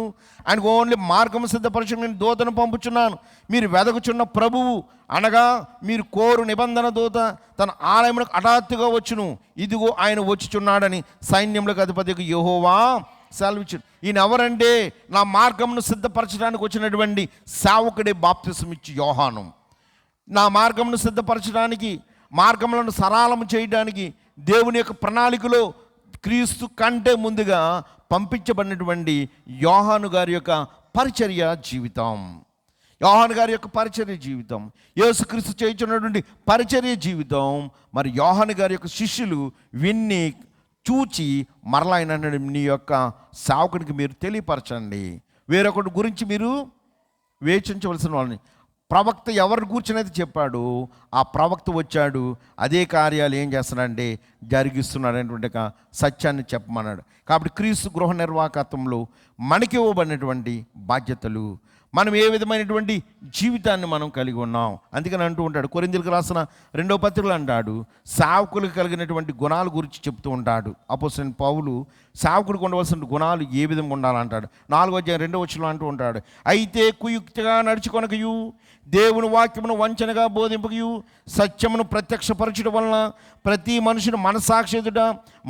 ఆయనకు ఓన్లీ మార్గము సిద్ధపరచు, నేను దూతను పంపుచున్నాను. మీరు వెదకుచున్న ప్రభువు అనగా మీరు కోరు నిబంధన దూత తన ఆలయమునకు హఠాత్తుగా వచ్చును. ఇదిగో ఆయన వచ్చుచున్నాడని సైన్యములకు అధిపతికి యెహోవా సెలవిచ్చాడు. ఈయన ఎవరంటే నా మార్గమును సిద్ధపరచడానికి వచ్చినటువంటి సేవకుడే బాప్తిస్మం ఇచ్చి యోహాను. నా మార్గమును సిద్ధపరచడానికి, మార్గములను సరళము చేయడానికి దేవుని యొక్క ప్రణాళికలో క్రీస్తు కంటే ముందుగా పంపించబడినటువంటి యోహాను గారి యొక్క పరిచర్య జీవితం, యోహాను గారి యొక్క పరిచర్య జీవితం, యేసుక్రీస్తు చేయుచున్నటువంటి పరిచర్య జీవితం మరి యోహాను గారి యొక్క శిష్యులు విన్ని చూచి మరలా ఆయన నీ యొక్క సేవకునికి మీరు తెలియపరచండి. వేరొకటి గురించి మీరు వేచించవలసిన వాళ్ళని. ప్రవక్త ఎవరిని కూర్చునేది చెప్పాడు, ఆ ప్రవక్త వచ్చాడు, అదే కార్యాలు ఏం చేస్తున్నాడంటే జరిగిస్తున్నాడు అనేటువంటి సత్యాన్ని చెప్పమన్నాడు. కాబట్టి క్రీస్తు గృహ నిర్వాహకత్వంలో మనకి ఇవ్వబడినటువంటి బాధ్యతలు, మనం ఏ విధమైనటువంటి జీవితాన్ని మనం కలిగి ఉన్నాం. అందుకని అంటూ ఉంటాడు, కొరింథీయులకు రాసిన 2వ పత్రికలో అంటాడు, సేవకులకు కలిగినటువంటి గుణాల గురించి చెప్తూ ఉంటాడు అపోస్తలుడైన పౌలు. సేవకుడికి ఉండవలసిన గుణాలు ఏ విధంగా ఉండాలంటాడు. 4వ అధ్యాయం 2వ వచనంలో అంటూ ఉంటాడు, అయితే కుయుక్తిగా నడుచుకొనకయు, దేవుని వాక్యమును వంచనగా బోధింపకయు, సత్యమును ప్రత్యక్షపరచడం వలన ప్రతి మనుషుని మనసాక్షి ఎదుట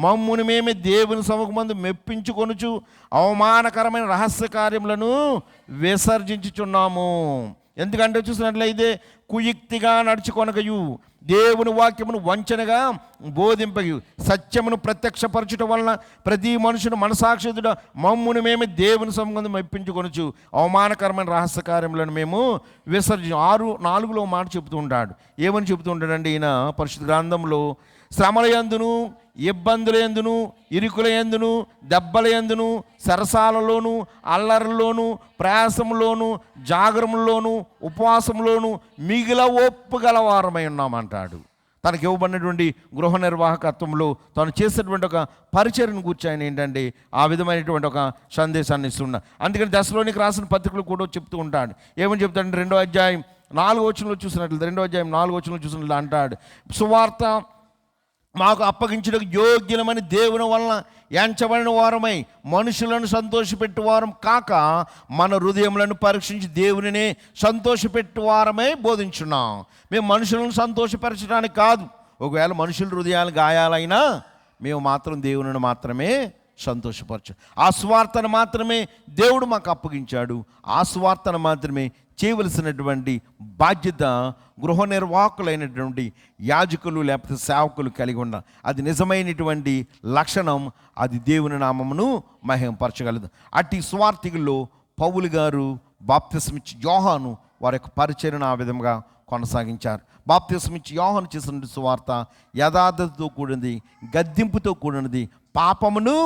మమ్మును మేమే దేవుని సముఖమందు మెప్పించుకొనుచు అవమానకరమైన రహస్య కార్యములను విసర్జించుచున్నాము. ఎందుకంటే చూసినట్లయితే కుయుక్తిగా నడుచుకొనకయు, దేవుని వాక్యమును వంచనగా బోధింపయు, సత్యమును ప్రత్యక్షపరచడం వలన ప్రతి మనుషుని మనసాక్షి ఎదుట మమ్మును మేమే దేవుని సముఖమందు మెప్పించుకొనుచు అవమానకరమైన రహస్య కార్యములను మేము విసర్జి. 6:4 మాట చెబుతూ ఉంటాడు. ఏమని చెబుతూ ఉంటాడండి ఈయన పరిశుద్ధ గ్రంథంలో? శ్రమల యందును, ఇబ్బందుల యందును, ఇరుకుల యందును, దెబ్బల యందును, సరసాలలోను, అల్లరిలోను, ప్రయాసంలోను, జాగరములోను, ఉపవాసంలోను మిగిల ఒప్పు గలవారమై ఉన్నామంటాడు. తనకి ఇవ్వబడినటువంటి గృహ నిర్వాహకత్వంలో తను చేసేటువంటి ఒక పరిచర్యను గురించి ఆయన ఏంటంటే ఆ విధమైనటువంటి ఒక సందేశాన్ని ఇస్తున్నా. అందుకని దశలోనికి రాసిన పత్రికలు కూడా చెప్తూ ఉంటాడు. ఏమని చెప్తాడంటే 2వ అధ్యాయం 4వ వచనంలో చూసినట్లయితే, 2వ అధ్యాయం 4వ వచనంలో చూసినట్లు అంటాడు, సువార్త మాకు అప్పగించడానికి యోగ్యమని దేవుని వలన ఎంచబడిన వారమై మనుషులను సంతోషపెట్టు వారం కాక మన హృదయములను పరీక్షించి దేవునినే సంతోషపెట్టు వారమై బోధించున్నాం. మేము మనుషులను సంతోషపరచడానికి కాదు, ఒకవేళ మనుషుల హృదయాలు గాయాలైనా మేము మాత్రం దేవుని మాత్రమే సంతోషపరచు. ఆ సువార్తను మాత్రమే దేవుడు మాకు అప్పగించాడు. ఆ సువార్తను మాత్రమే చేయవలసినటువంటి బాధ్యత గృహ నిర్వాహకులైనటువంటి యాజకులు లేకపోతే సేవకులు కలిగి ఉన్నారు. అది నిజమైనటువంటి లక్షణం, అది దేవుని నామమును మహిమపరచగలదు. అట్టి సువార్తికుల్లో పౌలు గారు, బాప్తిస్మం ఇచ్చి యోహాను వారి యొక్క పరిచర్యను ఆ విధంగా కొనసాగించారు. బాప్తిస్మం ఇచ్చి యోహాను చేసినటువంటి సువార్త యథార్థతతో కూడినది, గద్దింపుతో కూడినది, పాపమును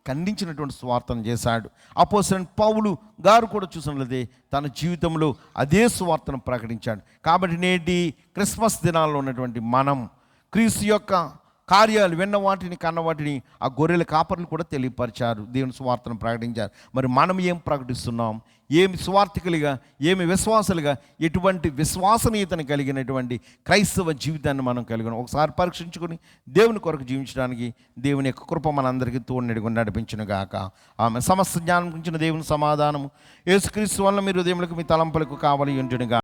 ఖండించినటువంటి సువార్తను చేశాడు. అపోస్తలుడైన పౌలు గారు కూడా చూసినట్లయితే తన జీవితంలో అదే సువార్తను ప్రకటించాడు. కాబట్టి నేటి క్రిస్మస్ దినాల్లో ఉన్నటువంటి మనం క్రీస్తు యొక్క కార్యాలు విన్న వాటిని కన్న వాటిని ఆ గొర్రెల కాపర్లు కూడా తెలియపరిచారు, దేవుని సువార్తను ప్రకటించారు. మరి మనం ఏం ప్రకటిస్తున్నాం? ఏమి సువార్థికులుగా, ఏమి విశ్వాసులుగా, ఎటువంటి విశ్వసనీయతను కలిగినటువంటి క్రైస్తవ జీవితాన్ని మనం కలిగి ఉన్నాం? ఒకసారి పరీక్షించుకొని దేవుని కొరకు జీవించడానికి దేవుని యొక్క కృప మనందరికీ తోడుగా నడిపించును గాక. ఆమె సమస్త జ్ఞానం గురించిన దేవుని సమాధానము యేసుక్రీస్తు వలన మీ హృదయములకు మీ తలంపులకు కావాలి ఉండునుగా.